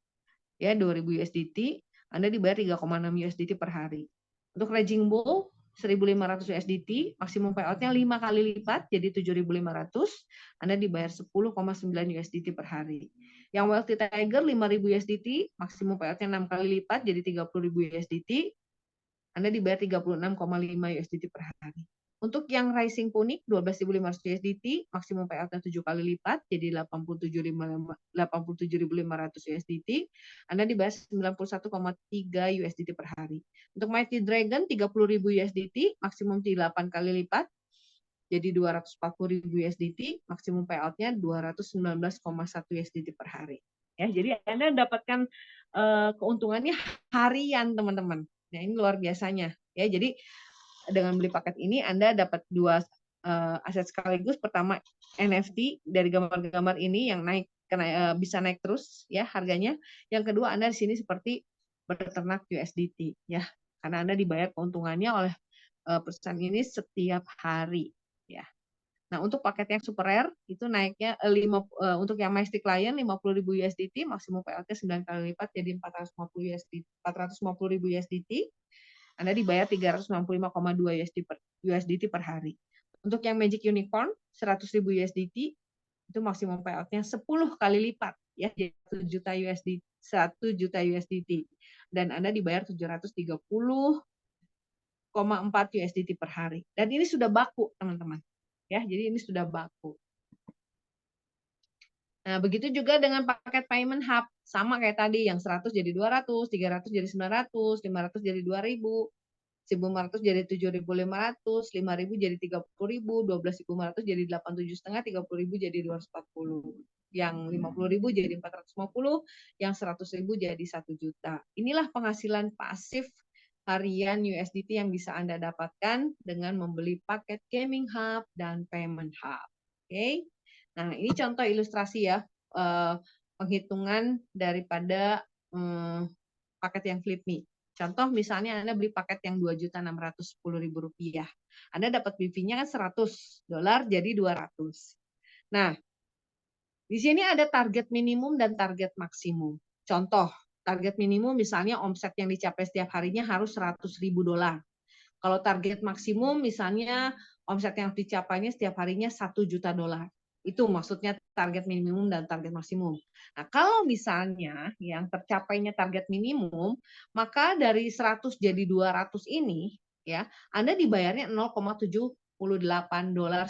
ya 2.000 USDT, Anda dibayar 3,6 USDT per hari. Untuk Raging Bull 1.500 USDT, maksimum payout-nya 5 kali lipat jadi 7.500, Anda dibayar 10,9 USDT per hari. Yang Wealthy Tiger 5.000 USDT, maksimum payout-nya 6 kali lipat jadi 30.000 USDT, Anda dibayar 36,5 USDT per hari. Untuk yang Rising Punic 12.500 USDT, maksimum payout-nya 7 kali lipat, jadi 87.500 USDT, Anda dibayar 91,3 USDT per hari. Untuk Mighty Dragon 30.000 USDT, maksimum 8 kali lipat, jadi 240.000 USDT, maksimum payout-nya 219,1 USDT per hari. Ya, jadi Anda dapatkan keuntungannya harian, teman-teman. Nah, ini luar biasanya. Ya, jadi dengan beli paket ini Anda dapat 2 aset sekaligus. Pertama NFT dari gambar-gambar ini yang bisa naik terus ya harganya. Yang kedua Anda di sini seperti beternak USDT ya. karena Anda dibayar keuntungannya oleh perusahaan ini setiap hari, ya. Nah, untuk paket yang super rare itu naiknya untuk yang Majestic Lion 50.000 USDT, maksimum payout-nya 9 kali lipat jadi 450.000 USDT. Anda dibayar 365,2 USDT per hari. Untuk yang Magic Unicorn 100.000 USDT itu maksimum payout-nya 10 kali lipat, ya, jadi 1 juta USDT, 1 juta USDT. Dan Anda dibayar 730,4 USDT per hari. Dan ini sudah baku, teman-teman. Ya, jadi ini sudah baku. Nah, begitu juga dengan paket payment hub, sama kayak tadi, yang 100 jadi 200, 300 jadi 900, 500 jadi 2000, 1.500 jadi 7.500, 5.000 jadi 30.000, 12.500 jadi 87,5, 30.000 jadi 240, yang 50.000 jadi 450, yang 100.000 jadi 1 juta. Inilah penghasilan pasif harian USDT yang bisa Anda dapatkan dengan membeli paket Gaming Hub dan Payment Hub. Oke. Nah, ini contoh ilustrasi ya, penghitungan daripada paket yang Flip Me. Contoh misalnya Anda beli paket yang Rp2.610.000. Anda dapat BV-nya kan $100 jadi 200. Nah, di sini ada target minimum dan target maksimum. Contoh, target minimum misalnya omset yang dicapai setiap harinya harus $100.000. Kalau target maksimum misalnya omset yang dicapainya setiap harinya $1 juta. Itu maksudnya target minimum dan target maksimum. Nah, kalau misalnya yang tercapainya target minimum, maka dari 100 jadi 200 ini, ya, Anda dibayarnya $0,78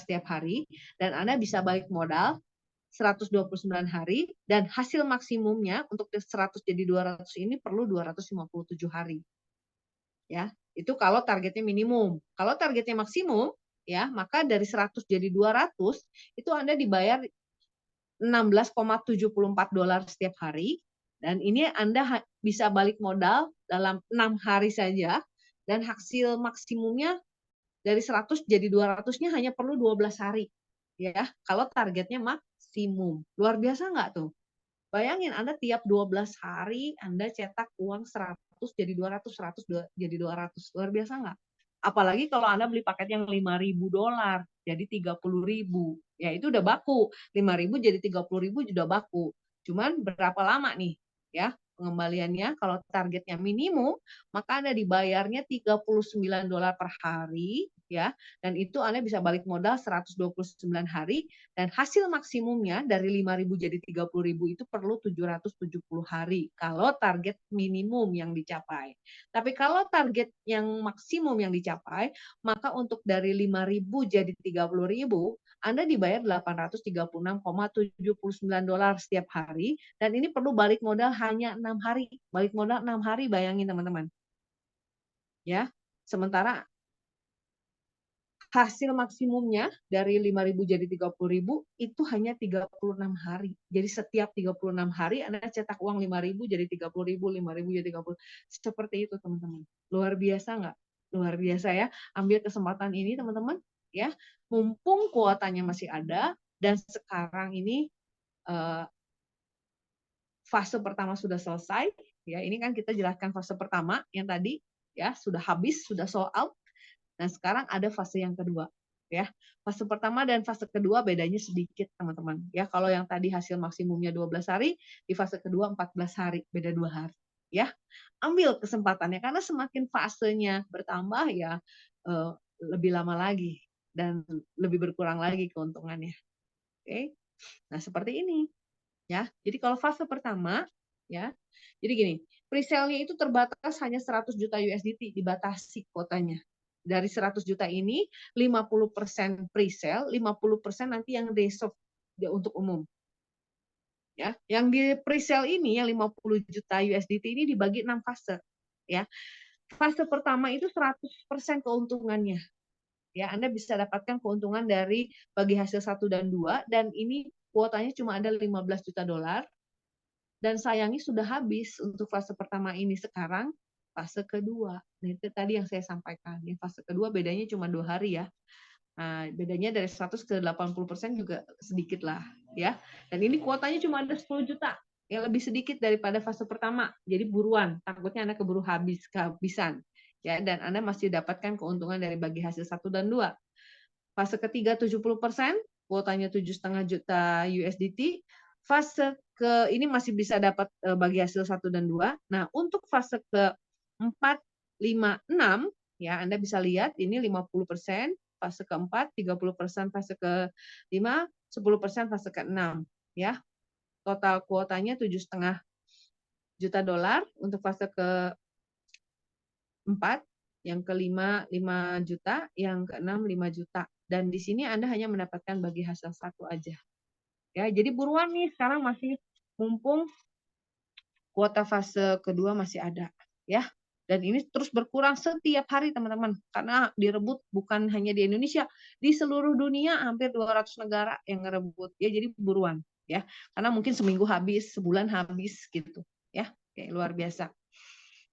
setiap hari, dan Anda bisa balik modal 129 hari, dan hasil maksimumnya untuk 100 jadi 200 ini perlu 257 hari. Ya, itu kalau targetnya minimum. Kalau targetnya maksimum, ya, maka dari 100 jadi 200 itu Anda dibayar $16,74 setiap hari, dan ini Anda bisa balik modal dalam 6 hari saja, dan hasil maksimumnya dari 100 jadi 200-nya hanya perlu 12 hari. Ya, kalau targetnya maksimum. Luar biasa nggak tuh? Bayangin Anda tiap 12 hari Anda cetak uang 100 jadi 200, 100 jadi 200. Luar biasa nggak? Apalagi kalau Anda beli paket yang $5.000 jadi 30.000. Ya itu udah baku. 5.000 jadi 30.000 sudah baku. Cuman berapa lama nih? Ya, pengembaliannya kalau targetnya minimum, maka Anda dibayarnya $39 per hari, ya. Dan itu Anda bisa balik modal 129 hari, dan hasil maksimumnya dari 5.000 jadi 30.000 itu perlu 770 hari kalau target minimum yang dicapai. Tapi kalau target yang maksimum yang dicapai, maka untuk dari 5.000 jadi 30.000, Anda dibayar $836,79 setiap hari, dan ini perlu balik modal hanya 6 hari. Balik modal 6 hari, bayangin teman-teman. Ya, sementara hasil maksimumnya dari 5.000 jadi 30.000 itu hanya 36 hari. Jadi setiap 36 hari Anda cetak uang 5.000 jadi 30.000, 5.000 jadi 30. Seperti itu teman-teman. Luar biasa nggak? Luar biasa ya. Ambil kesempatan ini teman-teman, ya. Mumpung kuotanya masih ada, dan sekarang ini fase pertama sudah selesai, ya. Ini kan kita jelaskan fase pertama yang tadi, ya, sudah habis, sudah sold out. Nah, sekarang ada fase yang kedua, ya. Fase pertama dan fase kedua bedanya sedikit, teman-teman. Ya, kalau yang tadi hasil maksimumnya 12 hari, di fase kedua 14 hari, beda 2 hari, ya. Ambil kesempatannya karena semakin fasenya bertambah ya lebih lama lagi dan lebih berkurang lagi keuntungannya. Oke. Nah, seperti ini, ya. Jadi kalau fase pertama, ya. Jadi gini, presale-nya itu terbatas hanya 100 juta USDT, dibatasi kuotanya. Dari 100 juta ini 50% presale, 50% nanti yang reserve untuk umum. Ya, yang di presale ini yang 50 juta USDT ini dibagi 6 fase, ya. Fase pertama itu 100% keuntungannya. Ya, Anda bisa dapatkan keuntungan dari bagi hasil 1 dan 2, dan ini kuotanya cuma ada $15 juta, dan sayangnya sudah habis untuk fase pertama ini. Sekarang fase kedua. Nah, itu tadi yang saya sampaikan. Yang fase kedua bedanya cuma 2 hari ya. Nah, bedanya dari 100 ke 80% juga sedikit lah, ya. Dan ini kuotanya cuma ada 10 juta. Ya, lebih sedikit daripada fase pertama. Jadi buruan, takutnya Anda keburu kehabisan. ya, dan Anda masih dapatkan keuntungan dari bagi hasil 1 dan 2. Fase ketiga 70%, kuotanya 7,5 juta USDT. Fase ke ini masih bisa dapat bagi hasil 1 dan 2. Nah, untuk fase ke 4, 5, 6 ya Anda bisa lihat ini 50%, fase keempat 30%, fase ke-5 10%, fase ke-6 ya. Total kuotanya 7,5 juta dolar untuk fase ke-4, yang ke-5 5 juta, yang ke-6 5 juta. Dan di sini Anda hanya mendapatkan bagi hasil 1 aja. Ya, jadi buruan nih sekarang masih mumpung kuota fase kedua masih ada ya. Dan ini terus berkurang setiap hari teman-teman karena direbut bukan hanya di Indonesia, di seluruh dunia hampir 200 negara yang ngerebut ya. Jadi buruan ya. Karena mungkin seminggu habis, sebulan habis gitu ya. Kayak luar biasa.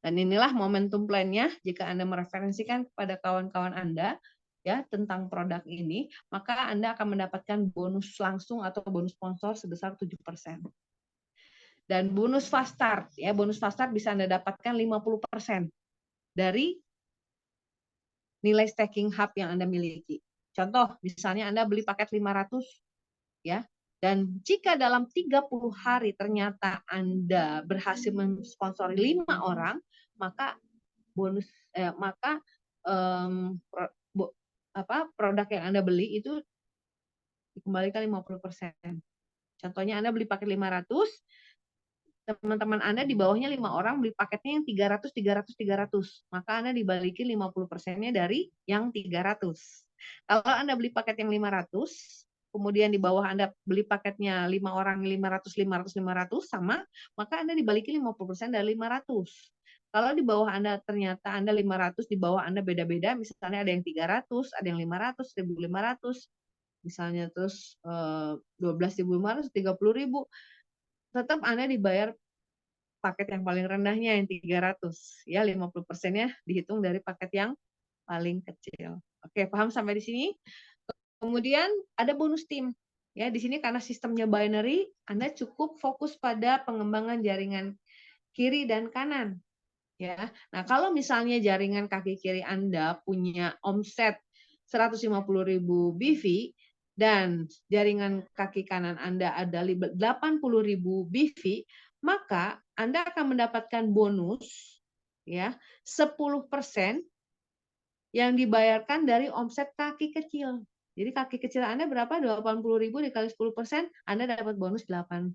Dan inilah momentum plan-nya jika Anda mereferensikan kepada kawan-kawan Anda ya tentang produk ini, maka Anda akan mendapatkan bonus langsung atau bonus sponsor sebesar 7%. Dan bonus fast start ya, bonus fast start bisa Anda dapatkan 50% dari nilai staking hub yang Anda miliki. Contoh, misalnya Anda beli paket 500 ya. Dan jika dalam 30 hari ternyata Anda berhasil mensponsori 5 orang, maka bonus produk yang Anda beli itu dikembalikan 50%. Contohnya Anda beli paket 500, teman-teman Anda di bawahnya 5 orang beli paketnya yang 300, 300, 300. Maka Anda dibalikin 50%-nya dari yang 300. Kalau Anda beli paket yang 500, kemudian di bawah Anda beli paketnya 5 orang 500, 500, 500 sama, maka Anda dibalikin 50% dari 500. Kalau di bawah Anda ternyata Anda 500, di bawah Anda beda-beda, misalnya ada yang 300, ada yang 500, 1.500, misalnya terus 12.500, 30.000, tetap Anda dibayar paket yang paling rendahnya yang 300 ya, 50%-nya dihitung dari paket yang paling kecil. Oke, paham sampai di sini? Kemudian ada bonus tim. Ya, di sini karena sistemnya binary, Anda cukup fokus pada pengembangan jaringan kiri dan kanan. Ya. Nah, kalau misalnya jaringan kaki kiri Anda punya omset 150.000 BV dan jaringan kaki kanan Anda ada 80.000 BV, maka Anda akan mendapatkan bonus ya 10% yang dibayarkan dari omset kaki kecil. Jadi kaki kecil Anda berapa? 80.000 dikali 10%, Anda dapat bonus 8.000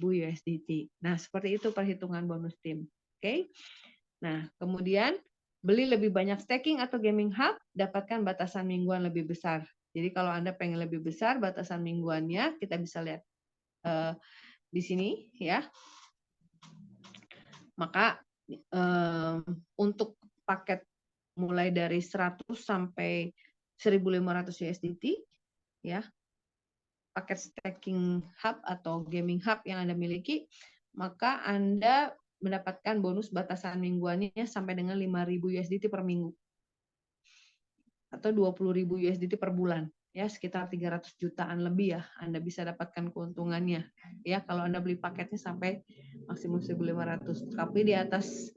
USDT. Nah, seperti itu perhitungan bonus tim. Oke. Nah, kemudian beli lebih banyak staking atau gaming hub, dapatkan batasan mingguan lebih besar. Jadi kalau Anda pengen lebih besar batasan mingguannya, kita bisa lihat di sini ya. Maka untuk paket mulai dari 100 sampai 1.500 USDT ya, paket staking hub atau gaming hub yang Anda miliki, maka Anda mendapatkan bonus batasan mingguannya sampai dengan 5.000 USDT per minggu atau 20.000 USDT per bulan ya, sekitar 300 jutaan lebih ya Anda bisa dapatkan keuntungannya ya kalau Anda beli paketnya sampai maksimum 1.500. Tapi di atas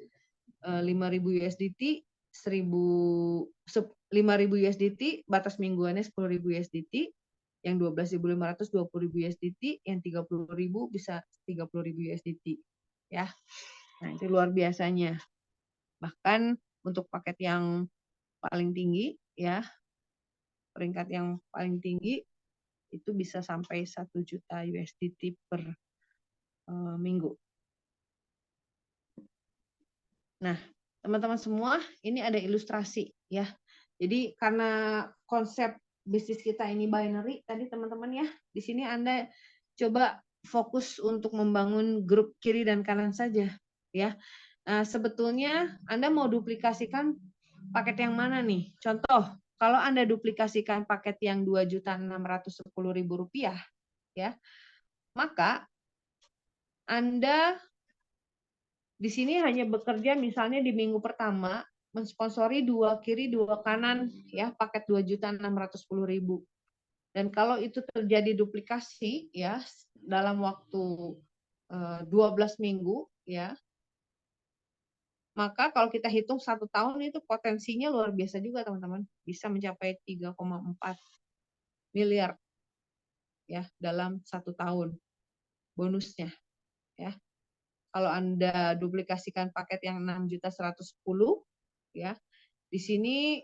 5.000 USDT 5.000 USDT batas mingguannya 10.000 USDT, yang 12.500 20.000 USDT, yang 30.000 bisa 30.000 USDT ya. Nah, itu luar biasanya. Bahkan untuk paket yang paling tinggi ya, peringkat yang paling tinggi itu bisa sampai 1 juta USDT per minggu. Nah, teman-teman semua, ini ada ilustrasi ya. Jadi karena konsep bisnis kita ini binary tadi teman-teman ya, di sini Anda coba fokus untuk membangun grup kiri dan kanan saja ya. Nah, sebetulnya Anda mau duplikasikan paket yang mana nih? Contoh, kalau Anda duplikasikan paket yang Rp2.610.000 ya, maka Anda di sini hanya bekerja misalnya di minggu pertama mensponsori 2 kiri 2 kanan ya, paket 2.610.000. Dan kalau itu terjadi duplikasi ya dalam waktu 12 minggu ya, maka kalau kita hitung 1 tahun itu potensinya luar biasa juga teman-teman, bisa mencapai 3,4 miliar ya dalam 1 tahun bonusnya ya. Kalau Anda duplikasikan paket yang 6.110 ya, di sini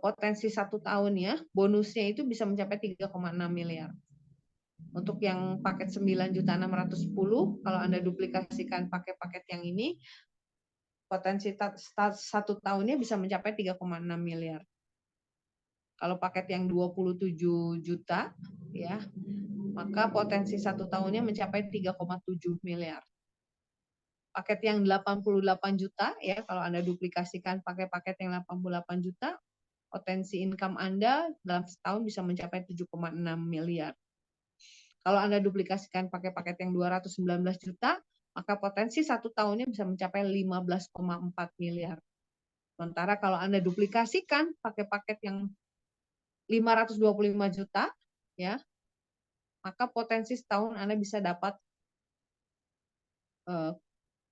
potensi 1 tahunnya bonusnya itu bisa mencapai 3,6 miliar. Untuk yang paket 9.610, kalau Anda duplikasikan paket-paket yang ini, potensi 1 tahunnya bisa mencapai 3,6 miliar. Kalau paket yang 27 juta, ya, maka potensi 1 tahunnya mencapai 3,7 miliar. Paket yang 88 juta, ya, kalau Anda duplikasikan paket-paket yang 88 juta, potensi income Anda dalam setahun bisa mencapai 7,6 miliar. Kalau Anda duplikasikan paket-paket yang 219 juta, maka potensi 1 tahunnya bisa mencapai 15,4 miliar. Sementara kalau Anda duplikasikan paket-paket yang 525 juta, ya, maka potensi setahun Anda bisa dapat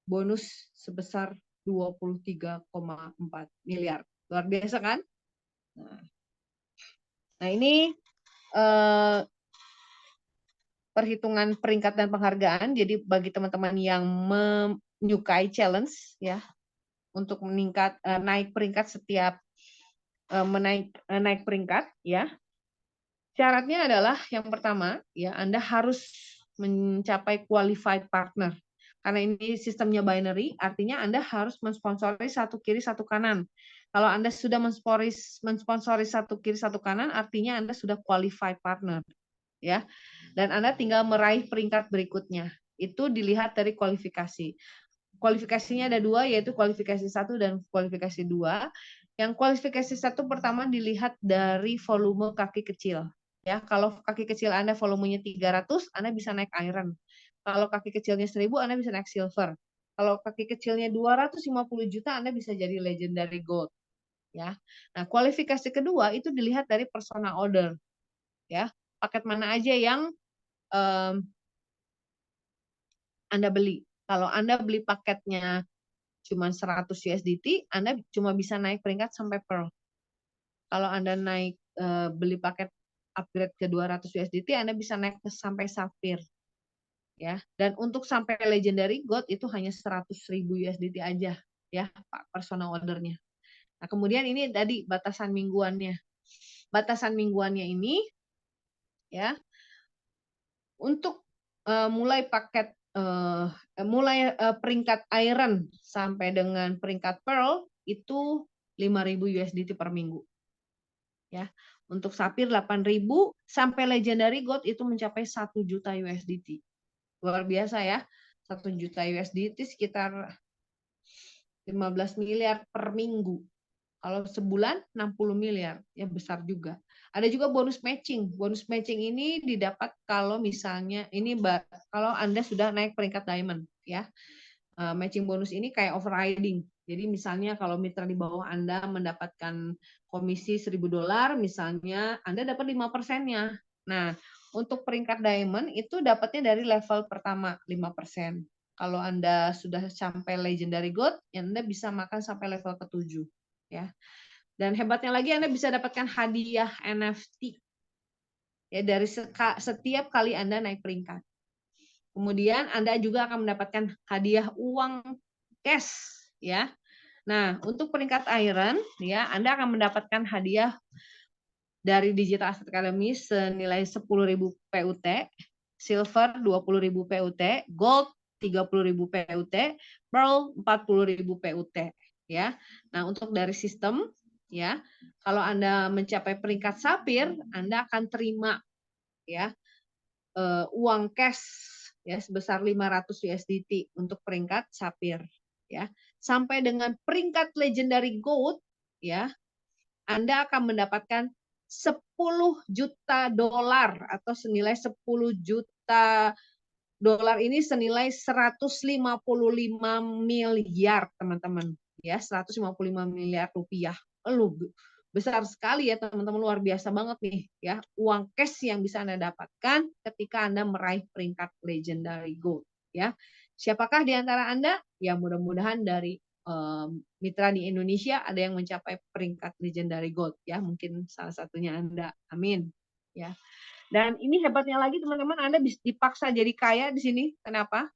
bonus sebesar 23,4 miliar. Luar biasa kan? Nah ini perhitungan peringkat dan penghargaan. Jadi bagi teman-teman yang menyukai challenge ya untuk naik peringkat setiap naik peringkat ya. Syaratnya adalah yang pertama ya Anda harus mencapai qualified partner. Karena ini sistemnya binary, artinya Anda harus mensponsori satu kiri satu kanan. Kalau Anda sudah mensponsori satu kiri satu kanan, artinya Anda sudah qualified partner ya. Dan Anda tinggal meraih peringkat berikutnya. Itu dilihat dari kualifikasi. Kualifikasinya ada 2, yaitu kualifikasi 1 dan kualifikasi 2. Yang kualifikasi 1 pertama dilihat dari volume kaki kecil. Ya, kalau kaki kecil Anda volumenya 300, Anda bisa naik iron. Kalau kaki kecilnya 1000, Anda bisa naik silver. Kalau kaki kecilnya 250 juta, Anda bisa jadi legendary gold. Ya. Nah, kualifikasi kedua itu dilihat dari persona order. Ya, paket mana aja yang Anda beli. Kalau Anda beli paketnya cuma 100 USDT, Anda cuma bisa naik peringkat sampai Pearl. Kalau Anda beli paket upgrade ke 200 USDT, Anda bisa naik sampai Sapphire. Ya. Dan untuk sampai Legendary Gold itu hanya 100.000 USDT aja ya, Pak, personal ordernya. Nah, kemudian ini tadi batasan mingguannya. Batasan mingguannya ini ya untuk mulai paket peringkat iron sampai dengan peringkat pearl itu 5.000 USDT per minggu. Ya. Untuk sapphire 8.000 sampai legendary gold itu mencapai 1 juta USDT. Luar biasa ya. 1 juta USDT sekitar 15 miliar per minggu. Kalau sebulan 60 miliar, ya besar juga. Ada juga bonus matching. Bonus matching ini didapat kalau misalnya kalau Anda sudah naik peringkat diamond ya. Matching bonus ini kayak overriding. Jadi misalnya kalau mitra di bawah Anda mendapatkan komisi $1.000, misalnya Anda dapat 5%-nya. Nah, untuk peringkat diamond itu dapatnya dari level pertama 5%. Kalau Anda sudah sampai legendary gold, Anda bisa makan sampai level ke-7 ya. Dan hebatnya lagi Anda bisa dapatkan hadiah NFT ya dari setiap kali Anda naik peringkat. Kemudian Anda juga akan mendapatkan hadiah uang cash ya. Nah, untuk peringkat iron ya, Anda akan mendapatkan hadiah dari Digital Asset Academy senilai 10.000 PUT, silver 20.000 PUT, gold 30.000 PUT, pearl 40.000 PUT ya. Nah, untuk dari sistem ya, kalau Anda mencapai peringkat sapphire, Anda akan terima ya uang cash ya sebesar 500 USDT untuk peringkat sapphire ya. Sampai dengan peringkat legendary gold ya, Anda akan mendapatkan 10 juta dolar atau senilai 10 juta dolar ini senilai 155 miliar teman-teman ya, 155 miliar rupiah. Besar sekali ya teman-teman, luar biasa banget nih ya uang cash yang bisa Anda dapatkan ketika Anda meraih peringkat legendary gold ya. Siapakah di antara Anda? Ya mudah-mudahan dari mitra di Indonesia ada yang mencapai peringkat legendary gold ya, mungkin salah satunya Anda. Amin. Ya. Dan ini hebatnya lagi teman-teman, Anda dipaksa jadi kaya di sini. Kenapa?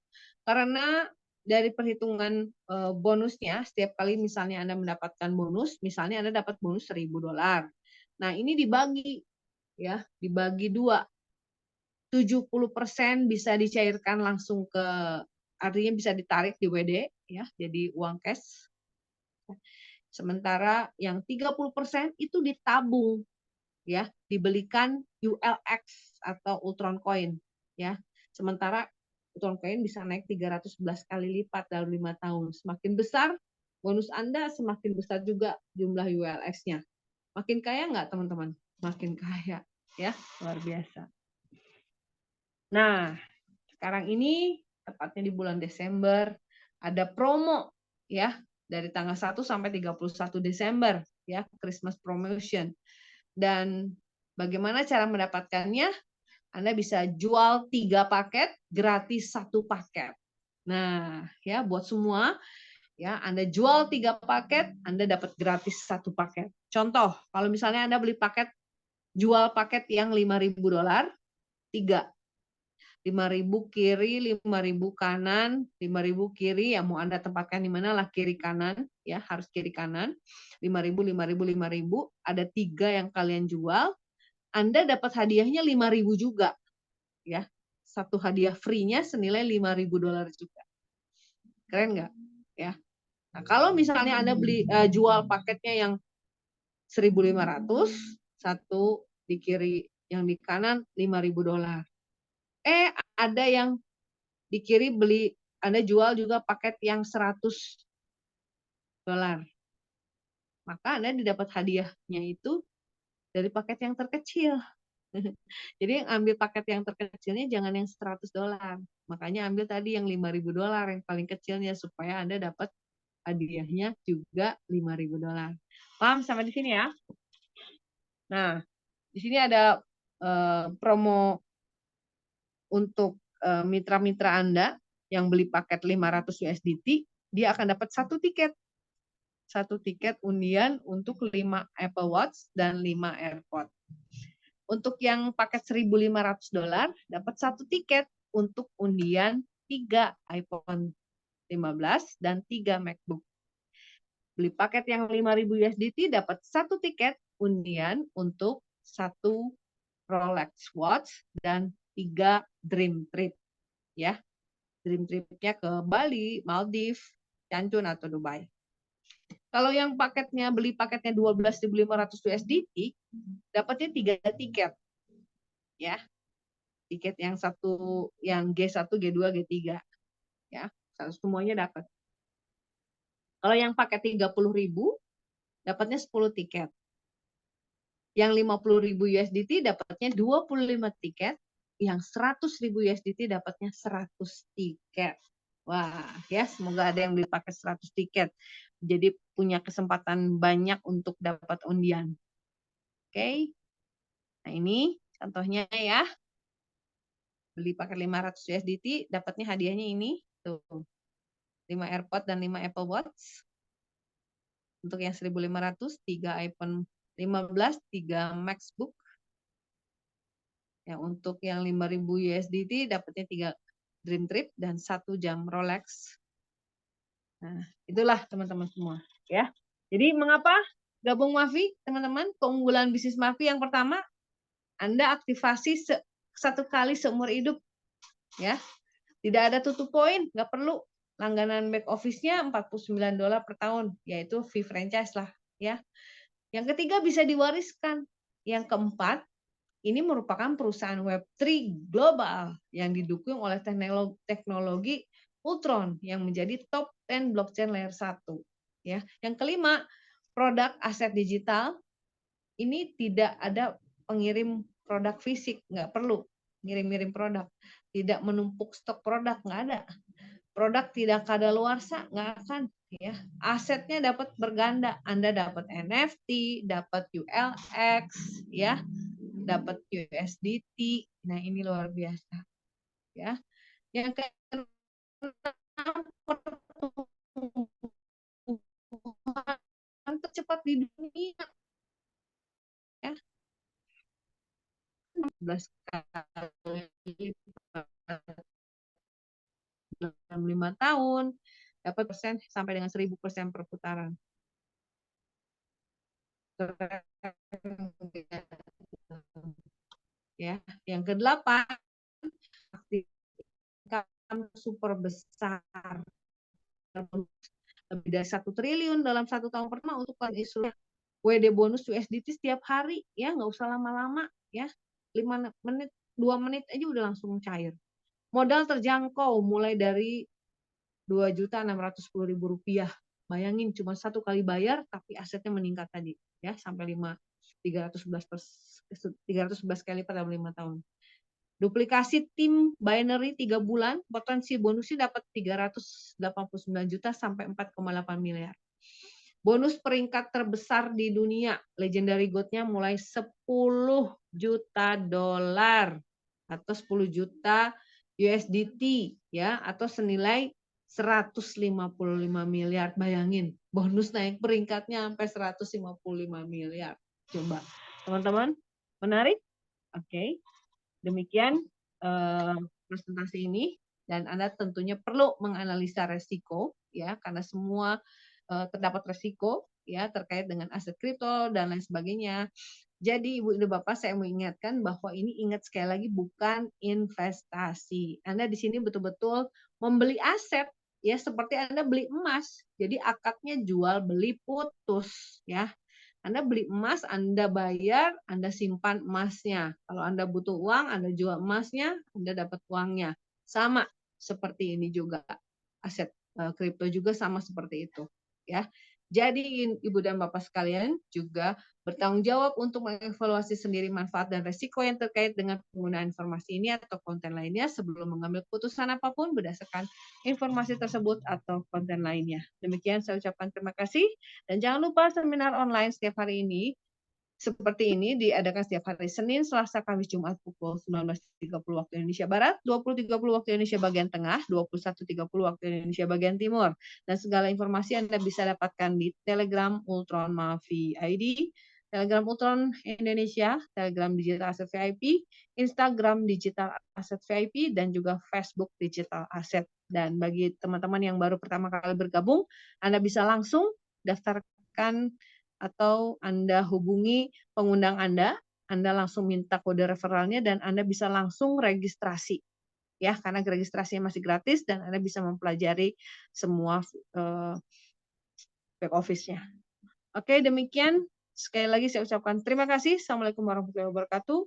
Karena dari perhitungan bonusnya, setiap kali misalnya Anda mendapatkan bonus, misalnya Anda dapat bonus $1.000. Nah, ini dibagi ya, dibagi 2. 70% bisa dicairkan langsung ke, artinya bisa ditarik di WD ya, jadi uang cash. Sementara yang 30% itu ditabung ya, dibelikan ULX atau Ultron Coin ya. Sementara Ultron Coin bisa naik 311 kali lipat dalam 5 tahun. Semakin besar bonus Anda, semakin besar juga jumlah ULX-nya. Makin kaya nggak teman-teman? Makin kaya ya, luar biasa. Nah, sekarang ini tepatnya di bulan Desember ada promo ya, dari tanggal 1 sampai 31 Desember ya, Christmas promotion. Dan bagaimana cara mendapatkannya? Anda bisa jual 3 paket gratis 1 paket. Nah, ya buat semua ya, Anda jual 3 paket, Anda dapat gratis 1 paket. Contoh, kalau misalnya Anda beli paket, jual paket yang $5.000, 3. 5.000 kiri, 5.000 kanan, 5.000 kiri, ya mau Anda tempatkan di mana lah, kiri kanan, ya harus kiri kanan, 5.000, 5.000, 5.000, ada 3 yang kalian jual, Anda dapat hadiahnya 5.000 juga, ya, satu hadiah free-nya senilai $5.000 juga, keren nggak? Ya, nah kalau misalnya Anda jual paketnya yang 1.500, satu di kiri, yang di kanan $5.000. Ada yang di kiri Anda jual juga paket yang $100. Maka Anda didapat hadiahnya itu dari paket yang terkecil. Jadi ambil paket yang terkecilnya jangan yang $100. Makanya ambil tadi yang $5.000 yang paling kecilnya supaya Anda dapat hadiahnya juga $5.000. Paham sampai di sini ya? Nah, di sini ada promo untuk mitra-mitra Anda yang beli paket 500 USDT, dia akan dapat 1 tiket. 1 tiket undian untuk 5 Apple Watch dan 5 AirPods. Untuk yang paket $1.500 dapat 1 tiket untuk undian 3 iPhone 15 dan 3 MacBook. Beli paket yang 5.000 USDT dapat 1 tiket undian untuk 1 Rolex Watch dan 3 Dream Trip. Ya, Dream Trip-nya ke Bali, Maldives, Cancun atau Dubai. Kalau yang beli paketnya 12.500 USDT, dapatnya 3 tiket. Ya. Tiket yang satu, yang G1, G2, G3. Ya, semuanya dapat. Kalau yang paket 30.000, dapatnya 10 tiket. Yang 50.000 USDT dapatnya 25 tiket. Yang 100.000 USDT dapatnya 100 tiket. Wah, ya semoga ada yang beli paket 100 tiket. Jadi punya kesempatan banyak untuk dapat undian. Oke. Nah, ini contohnya ya. Beli paket 500 USDT, dapatnya hadiahnya ini tuh. 5 AirPods dan 5 Apple Watch. Untuk yang 1.500, 3 iPhone 15, 3 MacBook. Ya, untuk yang 5.000 USDT dapatnya 3 Dream Trip dan 1 jam Rolex. Nah, itulah teman-teman semua, ya. Jadi mengapa gabung Mafi, teman-teman? Keunggulan bisnis Mafi yang pertama, Anda aktivasi 1 kali seumur hidup, ya. Tidak ada tutup poin, nggak perlu. Langganan back office-nya $49 per tahun, yaitu fee franchise lah, ya. Yang ketiga bisa diwariskan. Yang keempat, ini merupakan perusahaan Web3 global yang didukung oleh teknologi Ultron yang menjadi top 10 blockchain layer 1. Ya. Yang kelima, produk aset digital ini tidak ada pengirim produk fisik, nggak perlu ngirim-ngirim produk. Tidak menumpuk stok produk, nggak ada. Produk tidak kadaluarsa, nggak akan. Ya, asetnya dapat berganda. Anda dapat NFT, dapat ULX, ya, dapat USDT. Nah, ini luar biasa. Ya, yang keenam, 11 kali dalam 5 tahun, dapat persen sampai dengan 1000% per putaran. Ya, yang ke-8, super besar, lebih dari 1 triliun dalam 1 tahun pertama untuk instrumen WD bonus USDT setiap hari, ya nggak usah lama-lama, ya 5 menit, 2 menit aja udah langsung cair. Modal terjangkau mulai dari Rp2.610.000. Bayangin cuma 1 kali bayar tapi asetnya meningkat tadi, ya sampai 311 kali pada 5 tahun. Duplikasi tim binary 3 bulan, potensi bonusnya dapat 389 juta sampai 4,8 miliar. Bonus peringkat terbesar di dunia, legendary gold-nya mulai 10 juta dolar atau 10 juta USDT, ya, atau senilai 155 miliar. Bayangin, bonus naik peringkatnya sampai 155 miliar. Coba, teman-teman, menarik? Oke. Demikian presentasi ini, dan Anda tentunya perlu menganalisa resiko, ya, karena semua terdapat resiko, ya, terkait dengan aset kripto dan lain sebagainya. Jadi Ibu dan Bapak, saya mengingatkan bahwa ini, ingat sekali lagi, bukan investasi. Anda di sini betul-betul membeli aset, ya, seperti Anda beli emas. Jadi akadnya jual beli putus, ya. Anda beli emas, Anda bayar, Anda simpan emasnya. Kalau Anda butuh uang, Anda jual emasnya, Anda dapat uangnya. Sama seperti ini juga. Aset kripto juga sama seperti itu, ya. Jadi Ibu dan Bapak sekalian juga bertanggung jawab untuk mengevaluasi sendiri manfaat dan resiko yang terkait dengan penggunaan informasi ini atau konten lainnya sebelum mengambil keputusan apapun berdasarkan informasi tersebut atau konten lainnya. Demikian saya ucapkan terima kasih, dan jangan lupa seminar online setiap hari ini seperti ini diadakan setiap hari Senin, Selasa, Kamis, Jumat pukul 19.30 waktu Indonesia Barat, 20.30 waktu Indonesia bagian tengah, 21.30 waktu Indonesia bagian timur. Dan segala informasi Anda bisa dapatkan di Telegram Ultron Mavi ID, Telegram Ultron Indonesia, Telegram Digital Asset VIP, Instagram Digital Asset VIP, dan juga Facebook Digital Asset. Dan bagi teman-teman yang baru pertama kali bergabung, Anda bisa langsung daftarkan atau Anda hubungi pengundang Anda langsung minta kode referralnya, dan Anda bisa langsung registrasi, ya, karena registrasinya masih gratis dan Anda bisa mempelajari semua back office-nya. Oke, demikian. Sekali lagi saya ucapkan terima kasih. Assalamualaikum warahmatullahi wabarakatuh.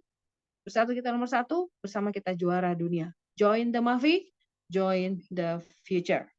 Bersatu kita nomor 1, bersama kita juara dunia. Join the Mavi, join the future.